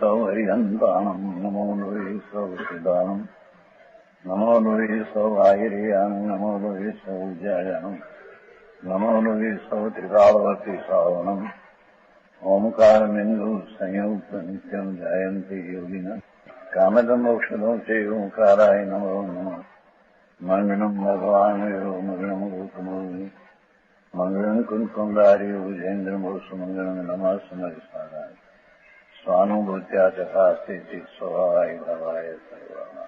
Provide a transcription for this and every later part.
सौहरिहन्ताणम् नमो नुरे सौसिदानम् नमो नुरे सौभागिर्याम् नमो नुरे सौज्यायाम् नमो नुरे सौत्रिकालवती सावनम् ओंकारमिन्दु संयुक्त नित्यम् जायन्ति योगिनः कामदमोक्षदं च ओंकाराय नमो नमः मंगलम् भगवान् मंगलम् गौतमोनि मंगलम् कुंकुमधारी भुजेन्द्रमोसु मंगलम् नमः समरिसाराय स्वानुभूत्या चकास्ते स्वभावाय भवाय सर्वाणां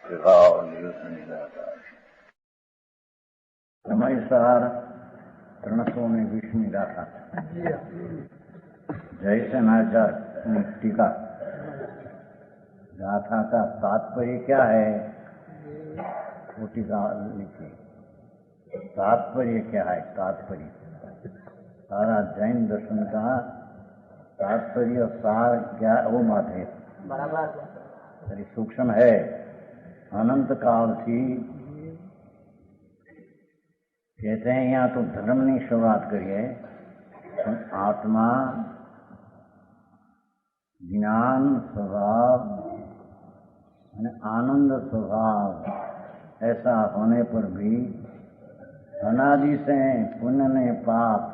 विभाव निदाता समयसार तृणसो में विष्णु दाता जय सेनाचार टीका गाथा का तात्पर्य क्या है वो टीका लिखिए। तात्पर्य क्या है? तात्पर्य सारा जैन दर्शन का तात्पर्य सार क्या वो मत है बराबर सूक्ष्म है। अनंत काल थी कहते हैं यहाँ तो धर्म नहीं शुरुआत करिए, आत्मा ज्ञान स्वभाव आनंद स्वभाव ऐसा होने पर भी अनादि से पुण्य ने पाप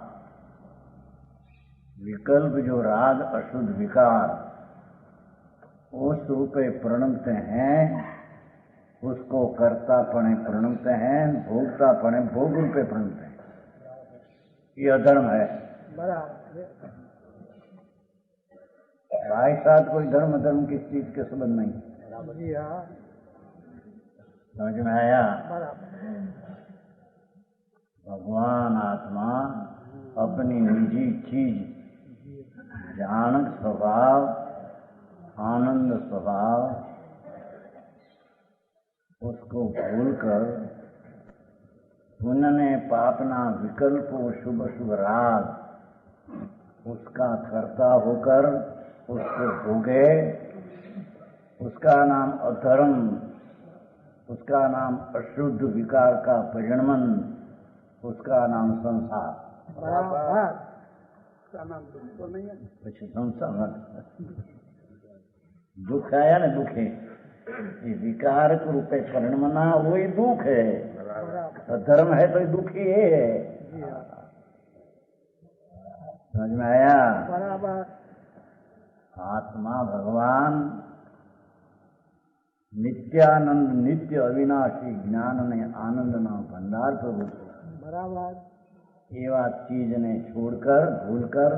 विकल्प जो राग अशुद्ध विकार उस रूपे प्रणमते हैं, उसको कर्तापणे प्रणमते हैं, भोक्तापणे भोग रूपे प्रणमते हैं। ये अधर्म है। भाई साहब कोई धर्म धर्म किस चीज के संबंध नहीं। समझ में आया? भगवान आत्मा अपनी निजी चीज जानक स्वभाव आनंद स्वभाव उसको भूलकर पुण्य पापना विकल्प शुभ शुभ राग उसका कर्ता होकर उसको भोगे, उसका नाम अधर्म, उसका नाम अशुद्ध विकार का परिणमन, उसका नाम संसार। संसार दुख आया ना, दुख है ये विकार के रूपे परिणमना वही दुख है। धर्म है तो दुख ही है। समझ में आया? आत्मा भगवान नित्यानंद नित्य अविनाशी ज्ञान ने आनंद ना भंडार प्रभु बराबर ये बात चीज ने छोड़कर भूलकर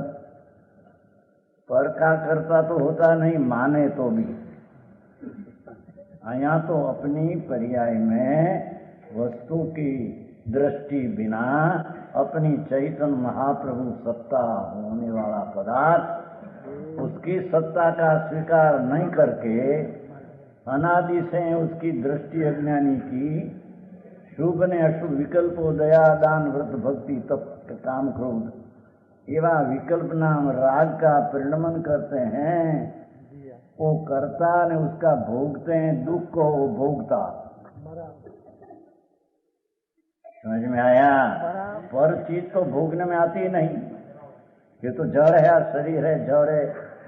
पर का करता तो होता नहीं, माने तो भी यहाँ तो अपनी पर्याय में वस्तु की दृष्टि बिना अपनी चैतन्य महाप्रभु सत्ता होने वाला पदार्थ उसकी सत्ता का स्वीकार नहीं करके अनादि से उसकी दृष्टि अज्ञानी की शुभ ने अशुभ विकल्पो दया दान व्रत भक्ति तप काम क्रोध एवं विकल्प नाम राग का परिणमन करते हैं। वो कर्ता ने उसका भोगते हैं, दुख को वो भोगता। समझ में आया? पर चीज तो भोगने में आती ही नहीं। ये तो जड़ है, शरीर है जड़ है,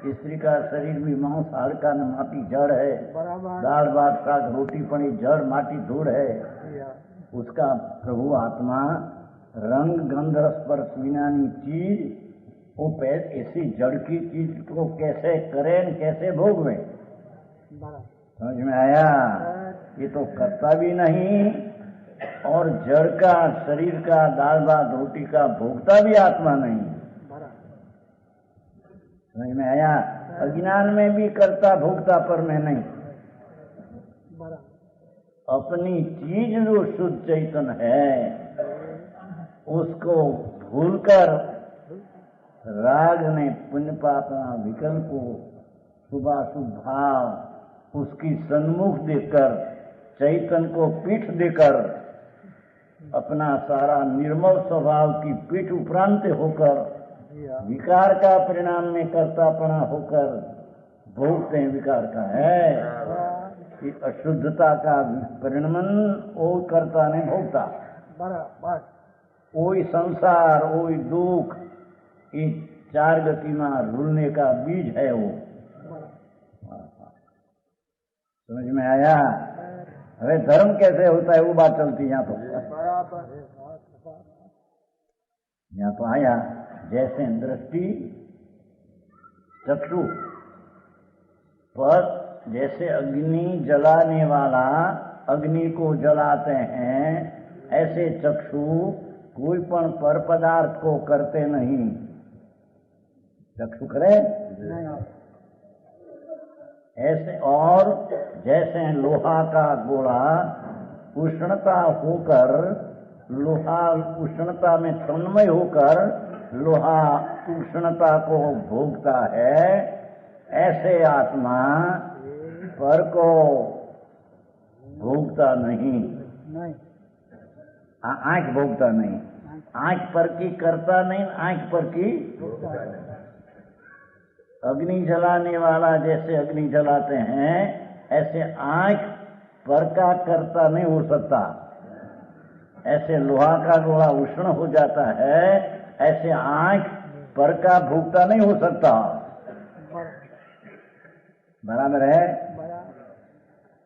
स्त्री का शरीर भी मांस हाड़का न माटी जड़ है, दाल भात साग रोटी पड़ी जड़ माटी धूड़ है। उसका प्रभु आत्मा रंग गंध स्पर्श विनानी चीज वो ऐसी जड़ की चीज को कैसे करें, कैसे भोगवे? समझ में आया? ये तो करता भी नहीं और जड़ का शरीर का दाल भात रोटी का भोगता भी आत्मा नहीं। समझ में आया? अज्ञान में भी करता भोगता पर में नहीं। अपनी चीज जो शुद्ध चैतन्य है उसको भूलकर राग ने पुण्य पापना विकल्प शुभाशुभ भाव उसकी सन्मुख देकर चैतन्य को पीठ देकर अपना सारा निर्मल स्वभाव की पीठ उपरांत होकर विकार का परिणाम में कर्तापना होकर भोगते हैं। विकार का है कि अशुद्धता का परिणमन वो कर्ता नहीं भोगता। वही संसार वही दुख इस चार गति में रुलने का बीज है वो। समझ में आया? હવે धर्म कैसे होता है वो बात चलती यहाँ तो। यहाँ तो आया जैसे दृष्टि चक्षु पर, जैसे अग्नि जलाने वाला अग्नि को जलाते हैं, ऐसे चक्षु कोई पण पर पदार्थ को करते नहीं। चक्षु करे ऐसे, और जैसे लोहा का गोला उष्णता होकर, लोहा उष्णता में तन्मय होकर लोहा उष्णता को भोगता है, ऐसे आत्मा पर को भोगता नहीं। आंख भोगता नहीं, आंख पर की करता नहीं, आंख पर की। अग्नि जलाने वाला जैसे अग्नि जलाते हैं, ऐसे आंख पर का करता नहीं हो सकता। ऐसे लोहा का गोला उष्ण हो जाता है, ऐसे आंख पर का भोगता नहीं हो सकता। बराबर है?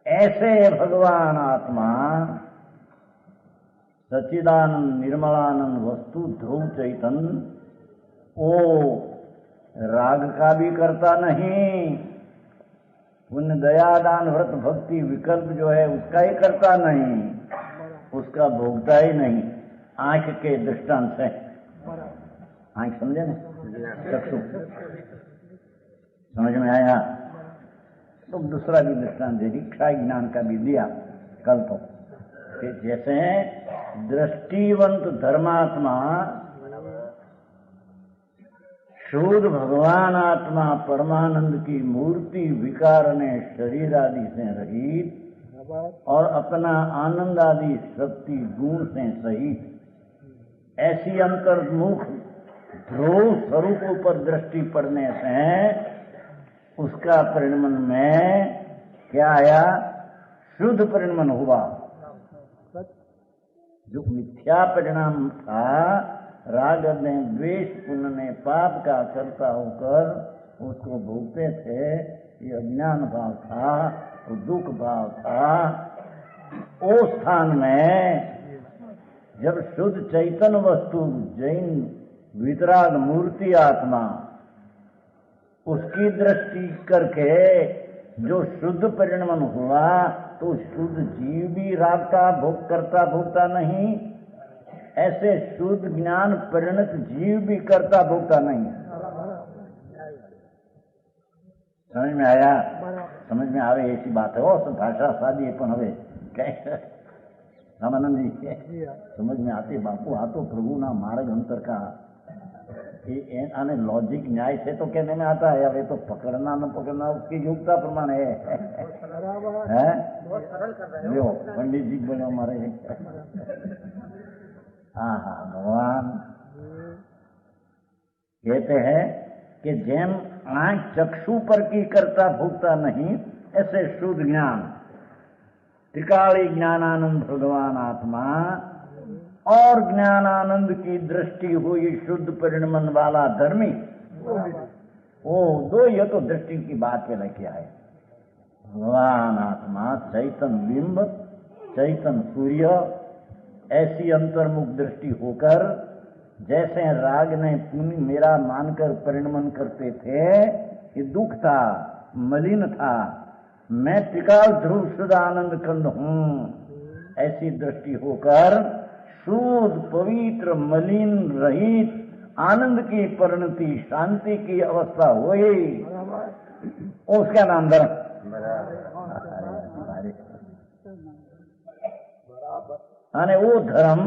ऐसे भगवान आत्मा सच्चिदानंद निर्मलानंद वस्तु ध्रुव चैतन्य, ओ राग का भी करता नहीं, पुण्य दया दान व्रत भक्ति विकल्प जो है उसका ही करता नहीं, उसका भोगता ही नहीं। आंख के दृष्टांत से, आंख समझे ना, चक्षु समझ में आया? तो दूसरा भी दृष्टांत दे दी, क्षय ज्ञान का भी दिया कल तो। जैसे दृष्टिवंत धर्मात्मा शुद्ध भगवान आत्मा परमानंद की मूर्ति विकार ने शरीर आदि से रहित और अपना आनंद आदि शक्ति गुण से सहित, ऐसी अंतर्मुख ध्रुव स्वरूप पर दृष्टि पड़ने से उसका परिणमन में क्या आया? शुद्ध परिणमन हुआ। जो मिथ्या परिणाम था, राग ने द्वेष पुण्य ने पाप का करता होकर उसको भोगते थे, ये अज्ञान भाव था, वो दुख भाव था। उस स्थान में जब शुद्ध चैतन्य वस्तु जैन वितराग मूर्ति आत्मा उसकी दृष्टि करके जो शुद्ध परिणमन हुआ, तो शुद्ध जीव भी राग का भोग करता भोगता नहीं, ऐसे शुद्ध ज्ञान परिणत जीव भी करता भोगता नहीं। समझ में आया? समझ में आवे ऐसी बात है। और भाषा सादी है, पण हवे रामानंद जी समझ में आती बापू, आ तो प्रभु ना मार्ग अंतर का आने लॉजिक न्याय से तो कहने में आता है। अब ये तो पकड़ना न पकड़ना उसकी योग्यता प्रमाण है। जो पंडित जी बोले हमारे, हाँ हाँ, भगवान कहते हैं कि जेम आंख चक्षु पर की करता भोगता नहीं, ऐसे शुद्ध ज्ञान त्रिकाली ज्ञानानंद भगवान आत्मा और ज्ञानानंद की दृष्टि हुई शुद्ध परिणमन वाला धर्मी, वो दो ये तो दृष्टि की बात पे लेके आए। भगवान आत्मा चैतन बिंब, चैतन सूर्य, ऐसी अंतर्मुख दृष्टि होकर जैसे राग ने पुण्य मेरा मानकर परिणमन करते थे, ये दुख था, मलिन था, मैं त्रिकाल ध्रुव शुद्ध आनंद कंद हूं, ऐसी दृष्टि होकर शुद्ध पवित्र मलिन रहित आनंद की परिणति शांति की अवस्था हुई, उसका नाम धर्म। અને वो धर्म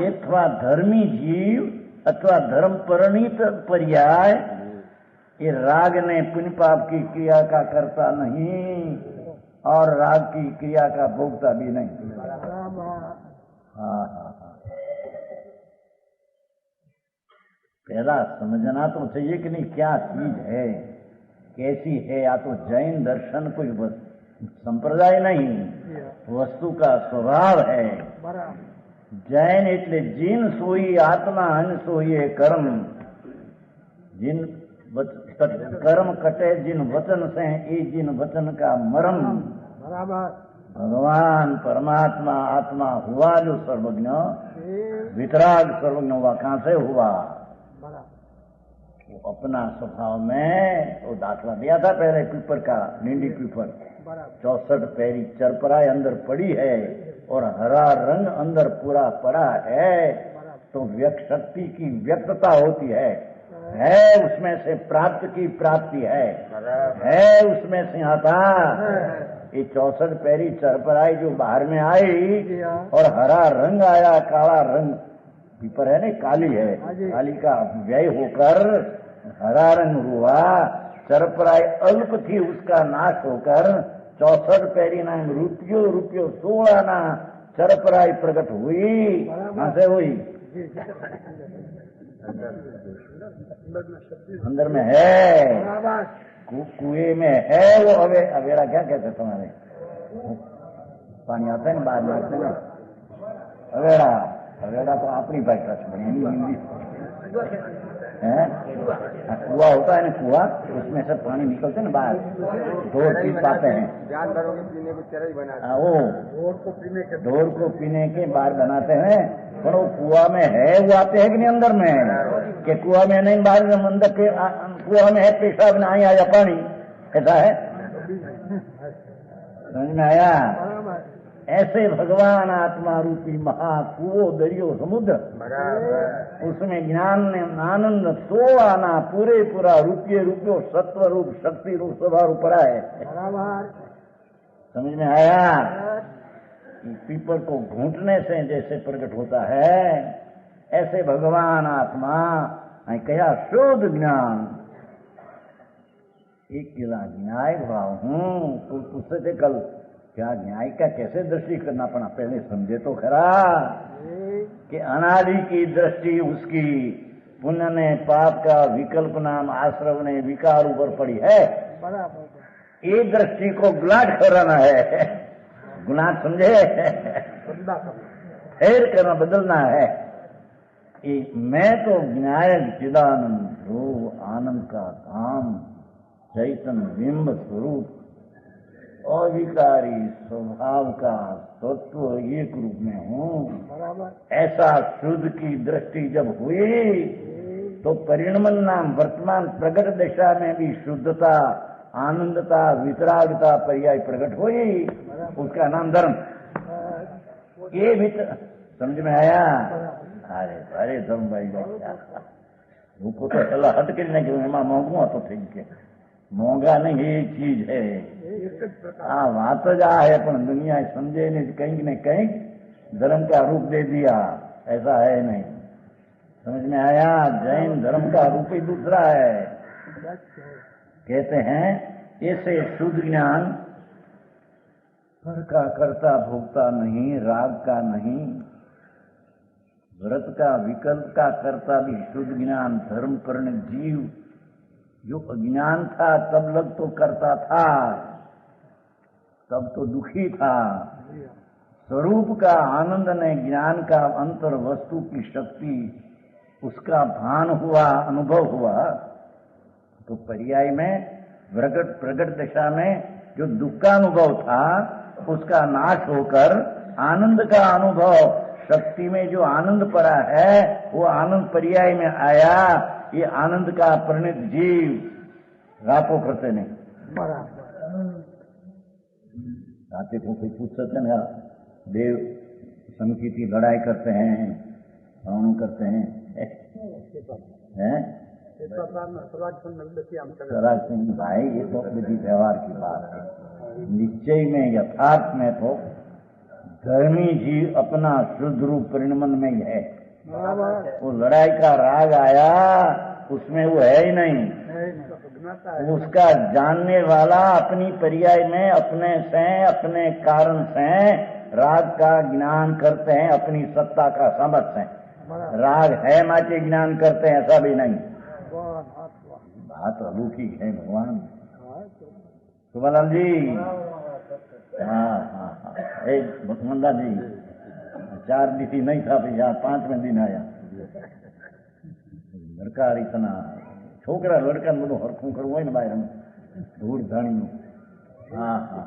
अथवा धर्मी जीव अथवा धर्म परिणित पर्याय, ये राग ने पुण्य पाप की क्रिया का करता नहीं और राग की क्रिया का भोगता भी नहीं। हाँ हाँ हाँ, पहला समझना तो चाहिए कि नहीं क्या चीज है, कैसी है। या तो जैन दर्शन कोई संप्रदाय नहीं, वस्तु का स्वभाव है। जैन એટલે જીન સોઈ આત્મા અન સોઈએ કર્મ, જીન कर्म कटे जिन वचन से, ये जिन वचन का मरम। बराबर। भगवान परमात्मा आत्मा हुआ जो सर्वज्ञ, वितराग सर्वज्ञ हुआ। कहां से हुआ? वो अपना स्वभाव में वो दाखला दिया था पहले पीपर का, नींडी पीपर 64 पैरी चरपराय अंदर पड़ी है और हरा रंग अंदर पूरा पड़ा है, तो व्यक्त शक्ति की व्यक्तता होती है उसमें से प्राप्त की प्राप्ति है उसमें से आता। ये 64 पैरी चरपराई जो बाहर में आई और हरा रंग आया, काला रंग पीपर है नहीं, काली है, काली का व्यय होकर हरा रंग हुआ। चरपराई अल्प थी, उसका नाश होकर 64 पैरी नाम रुपयो 16 ना चरपराई प्रकट हुई। कहां से हुई? अंदर में है, कुएं में है वो। अवेड़ा क्या कहते तुम्हारे? पानी आता है ना बाहर मारते ना, अवेड़ा तो अपनी भाषा से बनी हिंदी है। कुआ होता है ना, कुआ, उसमें से पानी निकलते ना बाहर, ढोर पी पाते हैं, जानवरों के पीने को चराई बनाते वो ढोर को पीने के बाहर बनाते हैं। पर वो कुआ में है, वो आते हैं कि नहीं अंदर में? कि कुआ में नहीं, बाहर में अंदर कुआ में है, पेशाब में आई आया पानी, ऐसा है। समझ में आया? ऐसे भगवान आत्मा रूपी महाकुओ दरियो समुद्र, उसमें ज्ञान ने आनंद 16 आना पूरे पूरा रूपयो सत्व रूप शक्ति रूप स्वभाव रूप पड़ा है। समझ में आया? पीपर को घूंटने से जैसे प्रकट होता है, ऐसे भगवान आत्मा कया शुद्ध ज्ञान। एक किला न्याय भाव हूं तो उससे थे कल, क्या न्याय का कैसे दृष्टि करना पड़ा, पहले समझे तो खरा कि अनादि की दृष्टि उसकी पुण्य ने पाप का विकल्प नाम आश्रव ने विकार ऊपर पड़ी है। ये दृष्टि को गुलाट कराना है, गुलाट समझे, फेर करना, बदलना है। मैं तो विनायक चिदानंद ध्रुव आनंद का धाम चैतन्य बिंब स्वरूप अविकारी स्वभाव का तत्व एक रूप में हूँ। ऐसा शुद्ध की दृष्टि जब हुई तो परिणमन नाम वर्तमान प्रगट दशा में भी शुद्धता, आनंदता, वितरागता पर्याय प्रकट हुई, उसका नाम धर्म। ये भी समझ में आया? अरे धर्म भाई वो तो चला हट के नहीं कि मोंघू तो ठीक है, मोंघा नहीं एक चीज है। हाँ बात तो जा है, पर दुनिया समझे नहीं, कहीं न कहीं धर्म का रूप दे दिया, ऐसा है नहीं। समझ में आया? जैन धर्म का रूप ही दूसरा है। कहते हैं ऐसे शुद्ध ज्ञान फल का कर्ता भोगता नहीं, राग का नहीं, व्रत का विकल्प का कर्ता भी शुद्ध ज्ञान धर्म परिणत जीव। जो अज्ञान था तब लग तो करता था, तब तो दुखी था। स्वरूप का आनंद ने ज्ञान का अंतर वस्तु की शक्ति उसका भान हुआ, अनुभव हुआ, तो पर्याय में प्रगट दशा में जो दुख का अनुभव था उसका नाश होकर आनंद का अनुभव, शक्ति में जो आनंद पड़ा है वो आनंद पर्याय में आया। ये आनंद का परिणत जीव रापो करते नहीं। राते को कोई पूछ सकते ना, देव समिति की लड़ाई करते हैं, रावण करते हैं, स्वराज सिंह भाई, ये तो विधि व्यवहार की बात है। निश्चय में यथार्थ में तो धर्मी जीव अपना शुद्ध रूप परिणमन में ही है। वो लड़ाई का राग आया उसमें वो है ही नहीं, उसका जानने वाला अपनी पर्याय में अपने से, अपने कारण से राग का ज्ञान करते हैं, अपनी सत्ता का समझ से। राग है माचे ज्ञान करते हैं, ऐसा भी नहीं। बात अलौकिक है भगवान। सुबलाल जी, हाँ, एक भगवंदा जी 4 दिन नहीं था, फिर यहाँ 5वें दिन आया। सरकार इतना છોકરા લડકા બધું હરખું કરવું હોય ને બહાર ધૂળ ધાણીનું. હા હા,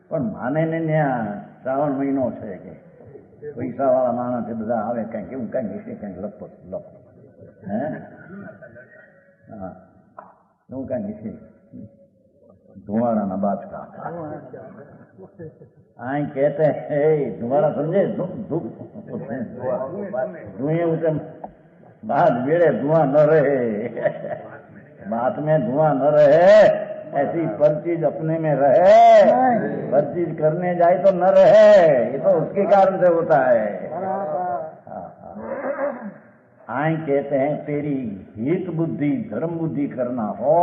પણ માને ને ત્યાં શ્રાવણ મહિનો છે કે પૈસા વાળા માણસ બધા આવે કઈક એવું કઈ વિશે કઈક લપો લપ હે હા એવું કઈ વિશે धुआड़ा बात का आई कहते हैं धुआड़ा समझे धुएं उसे बात मेरे धुआं न रहे बात में धुआं न रहे ऐसी पर चीज अपने में रहे पर चीज करने जाए तो न रहे ये तो उसके कारण से होता है। आई कहते हैं तेरी हित बुद्धि धर्म बुद्धि करना हो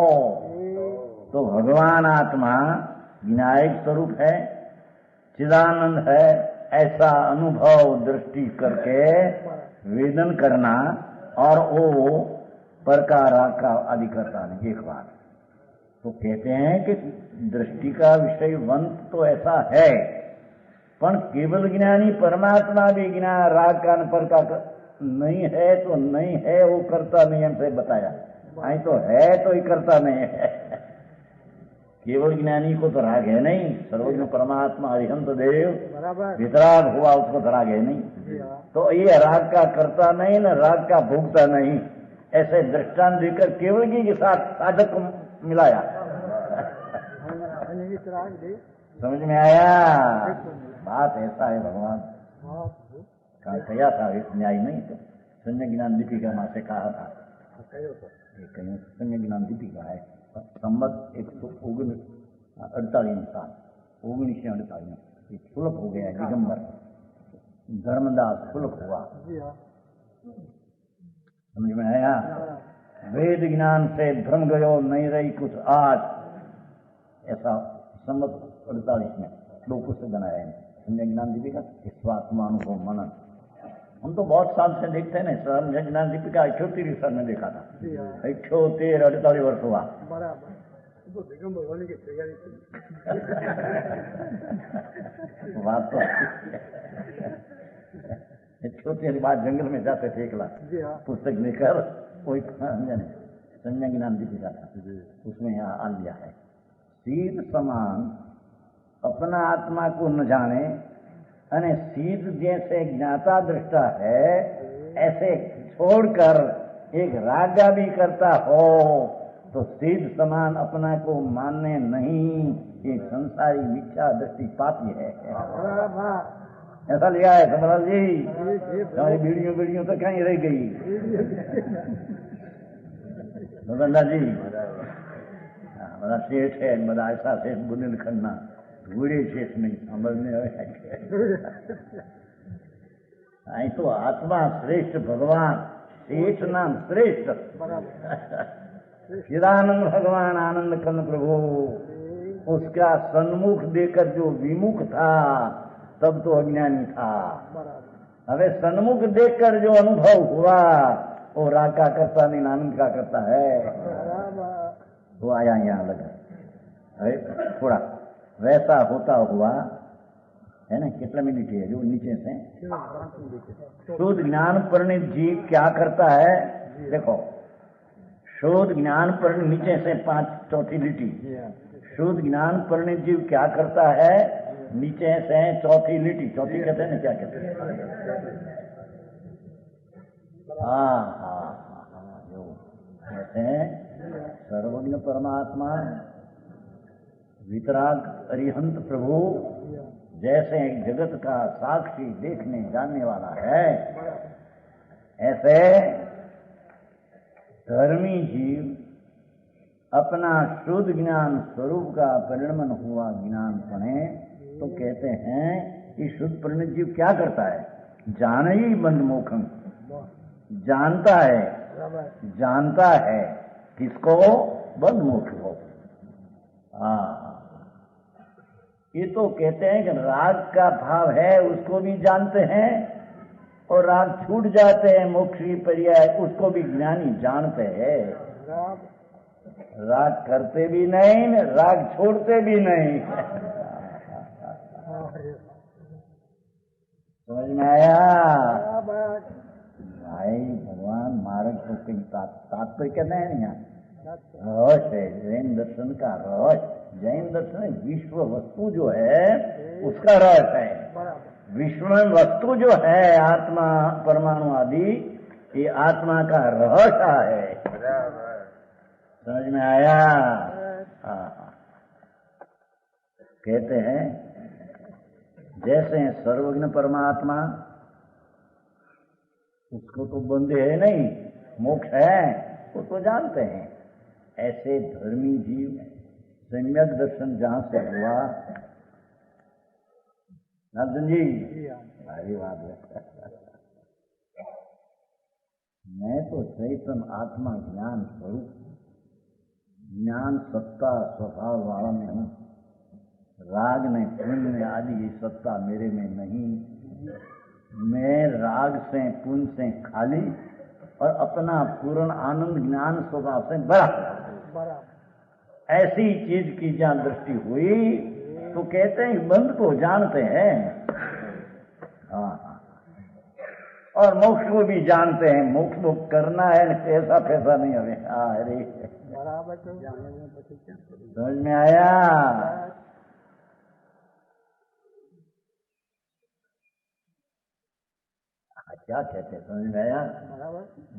तो भगवान आत्मा विनायक स्वरूप है, चिदानंद है, ऐसा अनुभव दृष्टि करके वेदन करना और वो प्रकार का आदि करता नहीं। एक बात तो कहते हैं कि दृष्टि का विषय वंत तो ऐसा है, पर केवल ज्ञानी परमात्मा भी ज्ञान राग का पर का नहीं है तो नहीं है, वो करता नहीं हमसे बताया। आई तो है तो ही करता नहीं है। केवल ज्ञानी को तो राग है नहीं, सर्वज्ञ परमात्मा अरिहंत देव वितराग हुआ उसको तो राग है नहीं, तो ये राग का करता नहीं न राग का भोगता नहीं, ऐसे दृष्टांत देकर केवल जी के साथ साधक को मिलाया। समझ में आया? बात ऐसा है भगवान का कहा था, न्याय नहीं तो संजय ज्ञान दीपिका मां से कहा था, कहीं संजय ज्ञान दीपिका है संमत 148 साल 1948 सुलभ हो गया दिगंबर धर्मदास सुलभ हुआ। समझ में आया? वेद ज्ञान से भ्रम गयो नहीं रही कुछ आज, ऐसा संमत 48 में 2 पुस्तक बनाया है संजय ज्ञान दीपिका स्वात्मानुभव मनन। हम तो बहुत साल से देखते हैं ना, संजय ज्ञान दीपिका 78 साल में देखा था, 48 वर्ष हुआ। बात तो 78 बाद जंगल में जाते थे एकला पुस्तक लेकर, कोई संजय ज्ञान दीपिका था, उसमें यहाँ आ लिया है सीध समान अपना आत्मा को न जाने अने सीध जैसे ज्ञाता दृष्टा है ऐसे छोड़कर एक रागा भी करता हो तो सीध समान अपना को मानने नहीं, ये संसारी मिथ्या दृष्टि पापी है। ऐसा लिया है समराल जी, हमारी बीड़ियों तो कहीं रह गई बंदा जी, बड़ा सेठ है, बड़ा ऐसा सेठ बुंदेलखंड धूड़े शेष नहीं समझने आई तो आत्मा श्रेष्ठ भगवान शेष नाम श्रेष्ठ चिदानंद भगवान आनंद कंद प्रभु, उसका सन्मुख देकर जो विमुख था तब तो अज्ञानी था, अबे सन्मुख देखकर जो अनुभव हुआ वो राग का करता नहीं आनंद का करता है। वो आया यहाँ लगा थोड़ा वैसा होता हुआ है ना, कितना मिनट है जो नीचे से शुद्ध ज्ञान परिणित जीव क्या करता है, देखो शुद्ध ज्ञान परिणित नीचे से 5 चौथी लिटी, शुद्ध ज्ञान परिणित जीव क्या करता है, नीचे से चौथी लिटी, चौथी कहते हैं ना, क्या कहते हैं, हाँ हाँ हाँ जो कहते हैं सर्वज्ञ परमात्मा वितराग अरिहंत प्रभु जैसे जगत का साक्षी देखने जानने वाला है, ऐसे धर्मी जीव अपना शुद्ध ज्ञान स्वरूप का परिणमन हुआ ज्ञान पढ़े तो कहते हैं कि शुद्ध परिणत जीव क्या करता है, जान ही बंद मोखम, जानता है किसको, बंद मोक्ष को। हाँ, ये तो कहते हैं कि राग का भाव है उसको भी जानते हैं और राग छूट जाते हैं मोक्ष की पर्याय, उसको भी ज्ञानी जानते हैं। राग करते भी नहीं, राग छोड़ते भी नहीं। समझ में आया भाई? भगवान मार्ग को कहीं तात्पर्य कहते हैं यहाँ रहस्य है, जैन दर्शन का रहस्य। जैन दर्शन विश्व वस्तु जो है उसका रहस्य है। विश्व में वस्तु जो है आत्मा परमाणु आदि, ये आत्मा का रहस्य है। समझ में आया? कहते हैं जैसे सर्वज्ञ परमात्मा, उसको तो बंधे है नहीं, मोक्ष है वो तो जानते हैं। ऐसे धर्मी जीव सम्यक दर्शन जहां से हुआ, अर्जुन जी भारी बात है। मैं तो चैतन आत्मा ज्ञान स्वरूप, ज्ञान सत्ता स्वभाव वाला में हूं। राग में पुण्य आदि ये सत्ता मेरे में नहीं। मैं राग से पुण्य से खाली और अपना पूर्ण आनंद ज्ञान स्वभाव से बड़ा। ऐसी चीज की जहां दृष्टि हुई तो कहते हैं बंध को जानते हैं। और मोक्ष को भी जानते हैं। मोक्ष को करना है, ऐसा पैसा नहीं हमें। अरे समझ में आया? क्या कहते हैं? समझ में आया?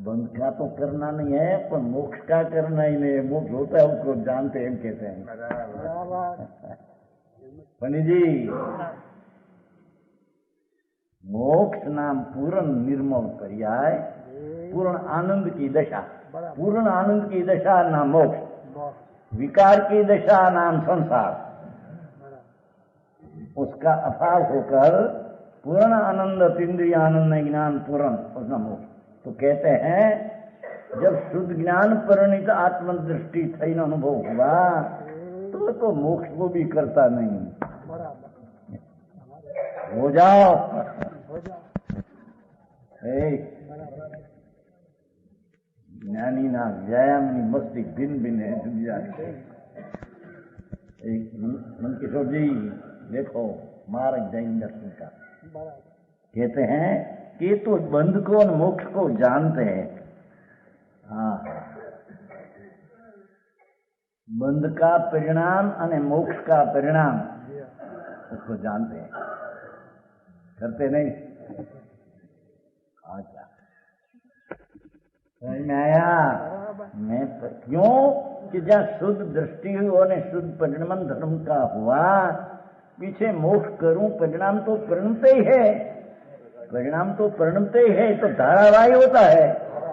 बंध का तो करना नहीं है, पर मोक्ष का करना ही नहीं है। मोक्ष होता है उसको जानते हैं, कहते हैं। पंडित जी, मोक्ष नाम पूर्ण निर्मल पर्याय, पूर्ण आनंद की दशा। पूर्ण आनंद की दशा नाम मोक्ष, विकार की दशा नाम संसार। उसका अभाव होकर पूर्ण आनंद, इंद्रिय आनंद, ज्ञान पूर्ण, उसका मोक्ष। तो कहते हैं जब शुद्ध ज्ञान परिणित आत्मदृष्टि थई अनुभव हुआ तो मोक्ष को भी करता नहीं। हो जाओ ज्ञानी ना व्यायाम मस्ती भिन्न भिन्न है दुनिया के। मन किशोर जी देखो मार्ग जैन दर्शन का कहते हैं कि तो बंध को और मोक्ष को जानते हैं। हाँ, बंध का परिणाम और मोक्ष का परिणाम उसको जानते हैं, करते नहीं। अच्छा समझ में आया? मैं क्यों कि जहाँ शुद्ध दृष्टि और शुद्ध परिणाम धर्म का हुआ, पीछे मोक्ष करूं, परिणाम तो परिणमते ही है। परिणाम तो परिणमते ही है, तो धारावाही होता है।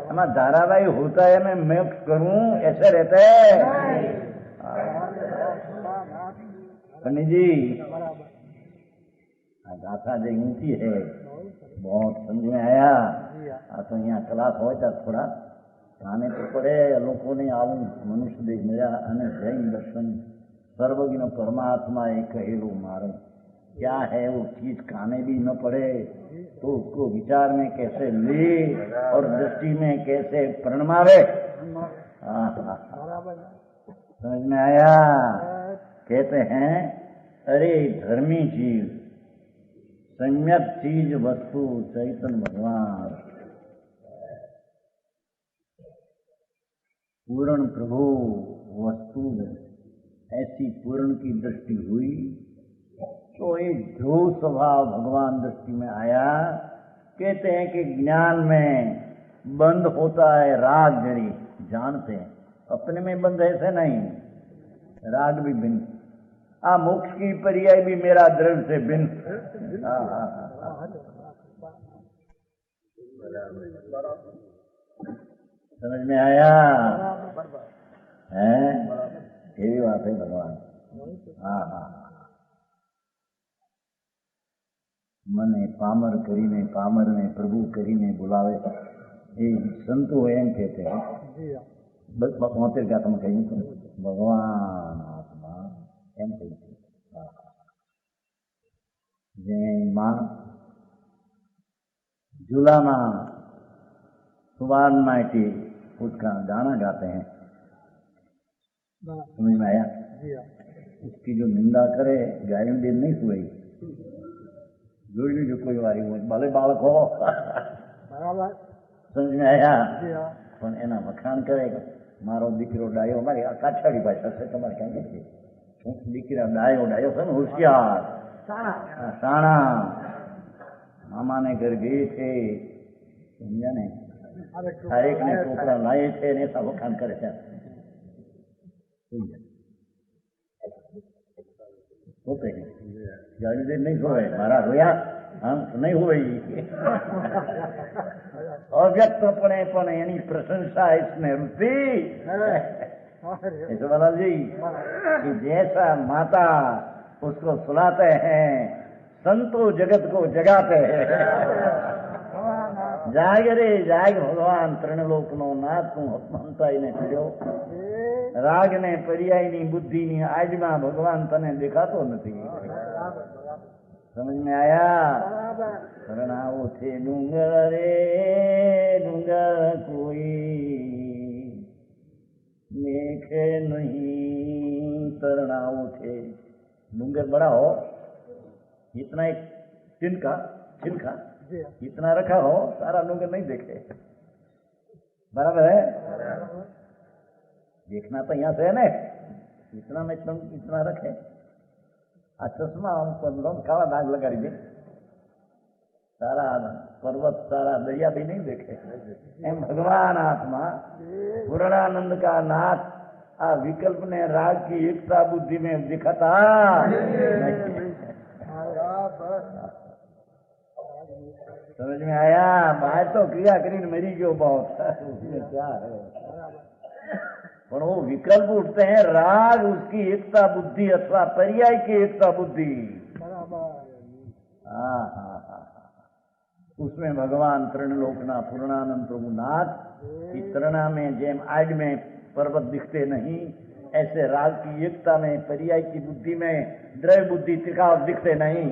हमारा धारावाही होता है, मैं मोक्ष करूं ऐसे रहता है। पंडित जी गाथा जो ऊंची है, बहुत समझ में आया? तो यहाँ क्लास हो थोड़ा आने तो पड़े। लोगों ने आવું मनुष्य देख मेरा અને जैन दर्शन सर्वज्ञ परमात्मा एक कहेलो मार्ग क्या है, वो चीज खाने भी न पड़े तो उसको विचार में कैसे ले और दृष्टि में कैसे प्रणमावे। समझ में आया? कहते हैं अरे धर्मी जीव, सम्यक चीज वस्तु चैतन भगवान, पूर्ण प्रभु वस्तु, ऐसी पूर्ण की दृष्टि हुई तो एक ध्रुव स्वभाव भगवान दृष्टि में आया। कहते हैं कि ज्ञान में बंद होता है राग जड़ी, जानते हैं अपने में बंद ऐसे नहीं, राग भी भिन्न। मोक्ष की पर्याय भी मेरा दृढ़ से भिन्न। समझ में आया? है ये भी बात है भगवान। મને પામર કરીને પામરને પ્રભુ કરીને બોલાવે એ સંતો એમ કહેતે हैं। बस 72 का तुम कहीं भगवान आत्मा एम कही जय माँ झूला माँ सुबान माटी उसका गाना गाते हैं। समझ में आया? उसकी जो निंदा करे गाय में दिन नहीं सुई જોઈ લીધું કોઈ વારી હોય ભલે બાળક હો, બરાબર समझ में आया? जी हाँ। પણ એના વખાણ કરે મારો દીકરો ડાયો, અમારી આ કાઠિયાવાડી ભાષા છે, તમારે ક્યાં કે છે દીકરા ડાયો, ડાયો છે ને હોશિયાર, શાણા, મામાને ઘર ગઈ છે, સમજ્યા ને, હરેક ને છોકરા લાવે છે ને એસા વખાણ કરે છે. હોતે જાણી નહીં હોય મારા રોયા આમ નહીં હોય. અવ્યક્તપણે પણ એની પ્રશંસા इसमें रुचि बाला जी कि जैसा माता उसको सुलाते हैं संतो जगत को जगाते हैं. जाग रे जाग भगवान त्रिणलोक नो नाथ तू हनुमंताई ने पीड़ो राग ने पर्याय नी बुद्धि नी आज में भगवान तने दिखातो नहीं. समझ में आया? शरणाओ थे डूंगर रे डूंगर कोई देखे नहीं. शरणाओ थे डूंगर बड़ा हो इतना एक छिनका इतना रखा हो सारा डूंगर नहीं देखे. बराबर है? देखना तो यहाँ से है ना, इतना में इतना रखे. आ चश्मा हम काला दाग लगा दे सारा पर्वत सारा दरिया भी नहीं देखे. एम भगवान आत्मा पूर्णानंद का नाथ आ विकल्प ने राग की एकता बुद्धि में दिखाता नहीं. समझ में आया? बाहर तो क्रिया करी मेरी जो बहुत उसमें क्या है, पर वो विकल्प उठते हैं राग उसकी एकता बुद्धि अथवा पर्याय की एकता बुद्धि. हाँ हाँ हाँ, उसमें भगवान त्रिणलोकना पूर्णानंद प्रभुनाथ की त्रणा में जेम आड में पर्वत दिखते नहीं, ऐसे राग की एकता में पर्याय की बुद्धि में द्रव्य बुद्धि त्रिकावत दिखते नहीं.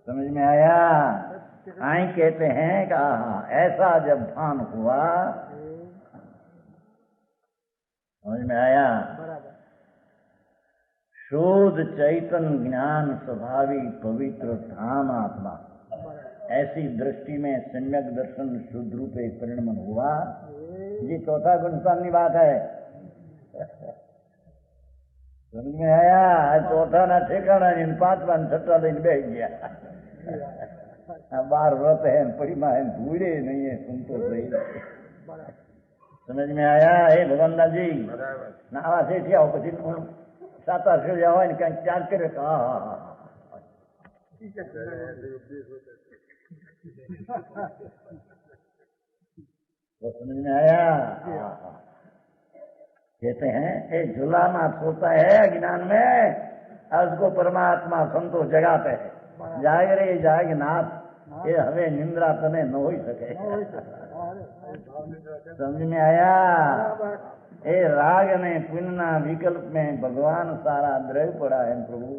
समझ में आया? आई कहते हैं कि ऐसा जब भान हुआ. समझ में आया? शोध चैतन ज्ञान स्वभावी पवित्र धाम आत्मा, ऐसी दृष्टि में सम्यक दर्शन शुद्ध रूपे परिणमन हुआ. ये चौथा गुणस्थान की बात है. समझ में आया? चौथा ना ठेकाना इन 5वां 6वां दिन बैठ गया. 12 व्रत है पड़ी माँ है भूले नहीं है सुन तो सही. समझ में आया? हे भगवान जी नावा से आओ પછી 7 આશ્ચર્ય હોય ને કઈ ચાર્જ કરે. હા હા હા तो समझ में आया? कहते हैं ये झूलाना सोता है अज्ञान में, उसको परमात्मा संतोष जगाते हैं. जाग रे जाग नाथ, ये हमें निंद्रा तने न हो सके. समझ में आया? ए राग ने पुण्यना विकल्प में भगवान सारा द्रव्य पड़ा है प्रभु.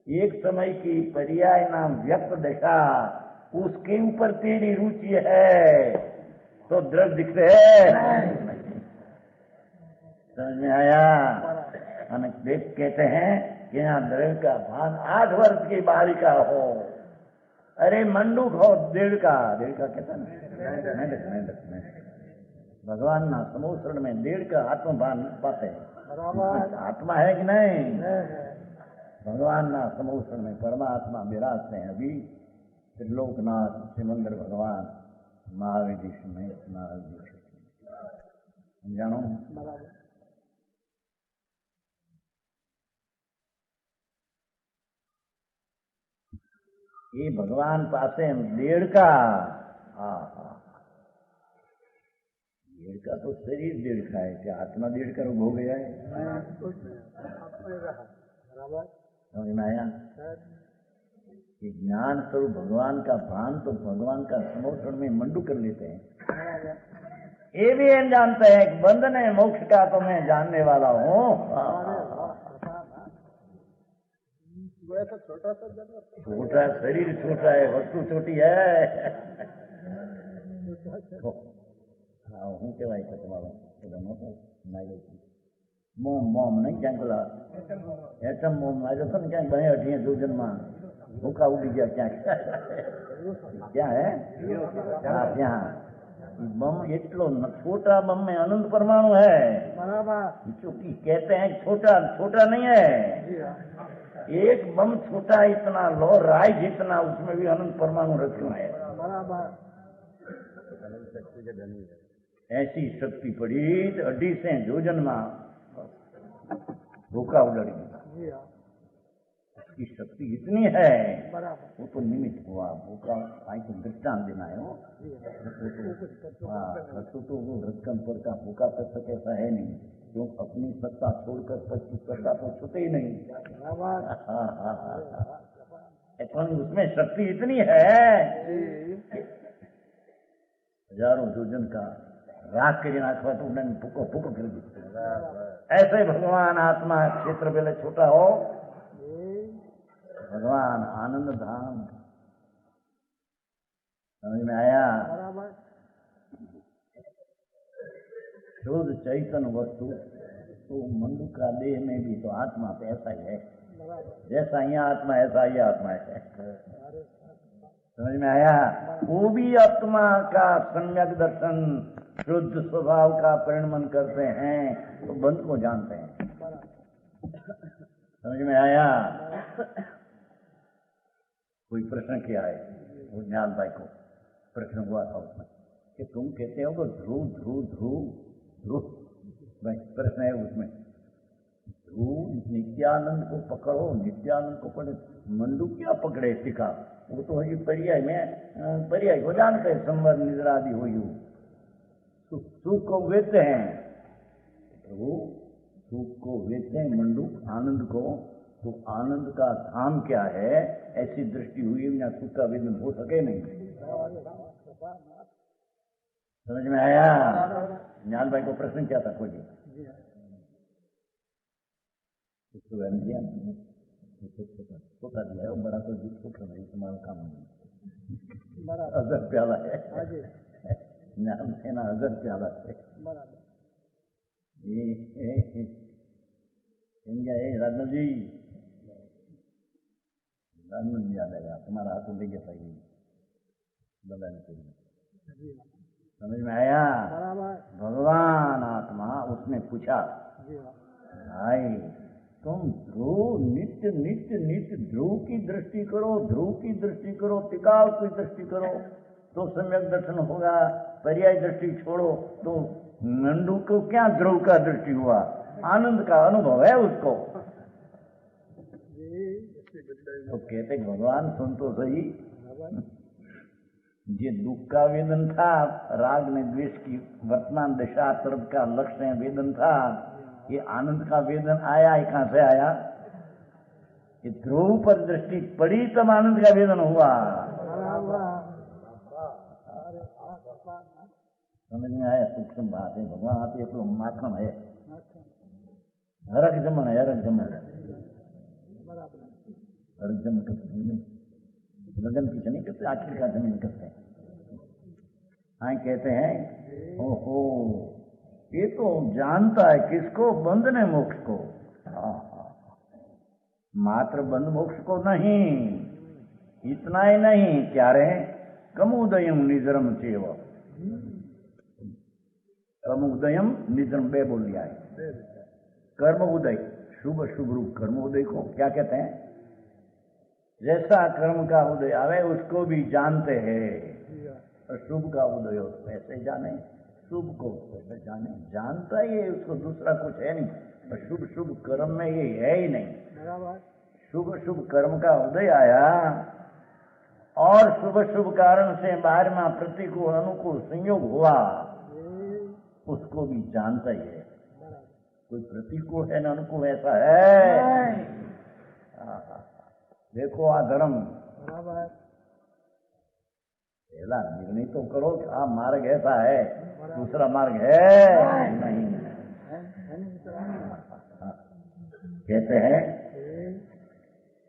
एक समय की पर्याय नाम व्यक्त देखा, उसके ऊपर तेरी रुचि है तो द्रव्य दिखते हैं. समझ में आया? देख कहते हैं कि यहाँ द्रव्य का भान 8 वर्ष की बालिका हो, अरे मंडूक हो 1.5 का कहता है भगवान ना समोसरण में 1.5 का आत्मभान पाते हैं. आत्मा है कि नहीं? भगवान ना समोसरण में परमात्मा विराजते हैं. अभी त्रिलोकनाथ सिमंदर भगवान महावीर जी समेत नारद जी जानो. ये भगवान पासे 1.5 का. हाँ हाँ 1.5 का तो शरीर 1.5 का है, क्या आत्मा 1.5 का रोग हो गया है? समझ में आया? कि ज्ञान स्वरूप भगवान का भान तो भगवान का समोषण में मंडू कर लेते हैं. ये भी हम जानते हैं कि बंधन है मोक्ष का तो मैं जानने वाला हूँ. छोटा शरीर छोटा है, वस्तु छोटी है. હું કેવાય છે તમારો મોમ મોમ નહીં ક્યાંક પેલા એટમ મોમ આવ્યો હતો ને ક્યાંક 2 અઢી જોજનમાં ભૂકા ઉડી ગયા ક્યાંક. क्या है? यहाँ बम એટલો छोटा बम में अनंत परमाणु है। क्योंकि कहते हैं छोटा छोटा नहीं है, एक बम छोटा इतना लो राय जितना, उसमें भी अनंत परमाणु रखे हैं। ऐसी शक्ति पड़ी तो 2.5 जोजन में भूखा उलड़ी। उसकी शक्ति इतनी है, वो तो निमित्त हुआ। भूखा आई तो दृष्टांत देना है वो तो वो रत्कन पर का भूखा तक ऐसा है नहीं, क्यों अपनी सत्ता छोड़कर सबकी सत्ता तो छूटे ही नहीं। उसमें शक्ति इतनी है, हजारों जोजन का राख के नाखवा तो उन्हें फूको फूको कर दी। ऐसे भगवान आत्मा क्षेत्र बेले छोटा हो, भगवान आनंद धाम। समझ में आया? शुद्ध चैतन्य वस्तु तो मंडू का देह में भी तो आत्मा तो ऐसा ही है, जैसा यहाँ आत्मा ऐसा ही आत्मा है। समझ में आया? वो भी आत्मा का सम्यक दर्शन शुद्ध स्वभाव का परिणमन करते हैं तो बंद को जानते हैं। समझ में आया? कोई प्रश्न किया है वो ज्ञान भाई को, प्रश्न हुआ था उसमें कि तुम कहते हो ध्रुव ध्रुव ध्रुव ध्रुव, भाई प्रश्न है उसमें, ध्रुव नित्यानंद को पकड़ो, नित्यानंद को पकड़े, मंडू क्या पकड़े टिका? वो तो है पर्याय में, पर्याय को जानते हैं, संवर निद्रा आदि हो यू सुख को वेचते हैं, वो सुख को वेचते हैं मंडू आनंद को। तो आनंद का धाम क्या है? ऐसी दृष्टि हुई बिना सुख का वेदन हो सके नहीं। समझ में आया? ज्ञान भाई को प्रश्न क्या था? खोजिए छोटा दिया है, बड़ा तो जी छोटा नहीं, तुम्हारा काम नहीं। अगर प्याला है ज्ञान देना, अगर प्याला है ये राजन जी, राजन जी याद आएगा, तुम्हारा हाथ ले गया था ये बदलने के लिए। समझ में आया? भगवान आत्मा उसने पूछा, भाई तुम ध्रुव नित्य नित्य नित्य ध्रुव की दृष्टि करो, ध्रुव की दृष्टि करो, टिकाव की दृष्टि करो तो सम्यक दर्शन होगा। पर्याय दृष्टि छोड़ो तो नंदू को क्या ध्रुव का दृष्टि हुआ? आनंद का अनुभव है उसको। तो कहते भगवान सुन तो सही, ये दुख का वेदन था, राग ने द्वेष की वर्तमान दशा तरफ का लक्ष्य वेदन था, ये आनंद का वेदन आया ही कहां से आया? कि ध्रुव पर दृष्टि पड़ी तब आनंद का वेदन हुआ। समझ में आया? सूक्ष्म बात है। भगवान आते तो माखन है, हरक जमन है, हरक जमन हरक जमन करते लगन पीछे नहीं करते, आखिर का जमीन करते हैं। हाँ कहते हैं ओहो ये तो जानता है किसको? बंध ने मोक्ष को, मात्र बंध मोक्ष को नहीं। इतना ही नहीं, क्या रहे कमुदयम निजरम चेव, कमुदयम निजरम बे बोल दिया है। कर्म उदय, शुभ शुभ रूप कर्म उदय को क्या कहते हैं? जैसा कर्म का उदय आवे उसको भी जानते हैं, और शुभ का उदय हो वैसे जाने, शुभ को वैसे जाने। जानता ही है उसको, दूसरा कुछ है नहीं। और शुभ शुभ कर्म में ये है ही नहीं। शुभ शुभ कर्म का उदय आया और शुभ शुभ कारण से बाहर में प्रतिकूल अनुकूल संयोग हुआ, उसको भी जानता ही है। कोई प्रतिकूल है न अनुकूल, ऐसा है। देखो आ धर्म, पहला निर्णय तो करो कि आ मार्ग ऐसा है, दूसरा मार्ग है नहीं। कहते हैं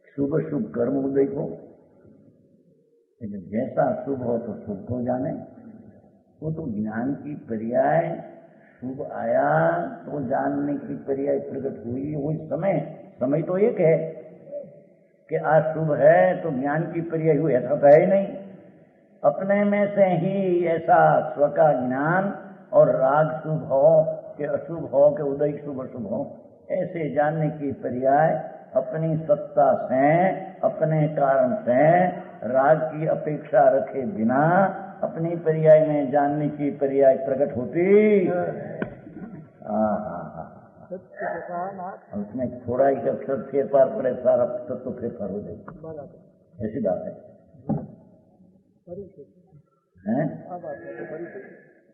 शुभ शुभ कर्म उदय को, जैसा शुभ हो तो शुभ को जाने। वो तो ज्ञान की पर्याय, शुभ आया तो जानने की पर्याय प्रकट हुई। वही समय तो एक है कि आज शुभ है तो ज्ञान की पर्याय हुई, ऐसा तो है ही नहीं। अपने में से ही ऐसा स्व का ज्ञान और राग शुभ हो कि अशुभ हो कि उदय शुभ अशुभ हो, ऐसे जानने की पर्याय अपनी सत्ता से, अपने कारण से, राग की अपेक्षा रखे बिना अपनी पर्याय में जानने की पर्याय प्रकट होती। उसमें थोड़ा ही अक्षर फेर पार पड़े, सारा तत्व फेरफार हो जाएगी। ऐसी बात है,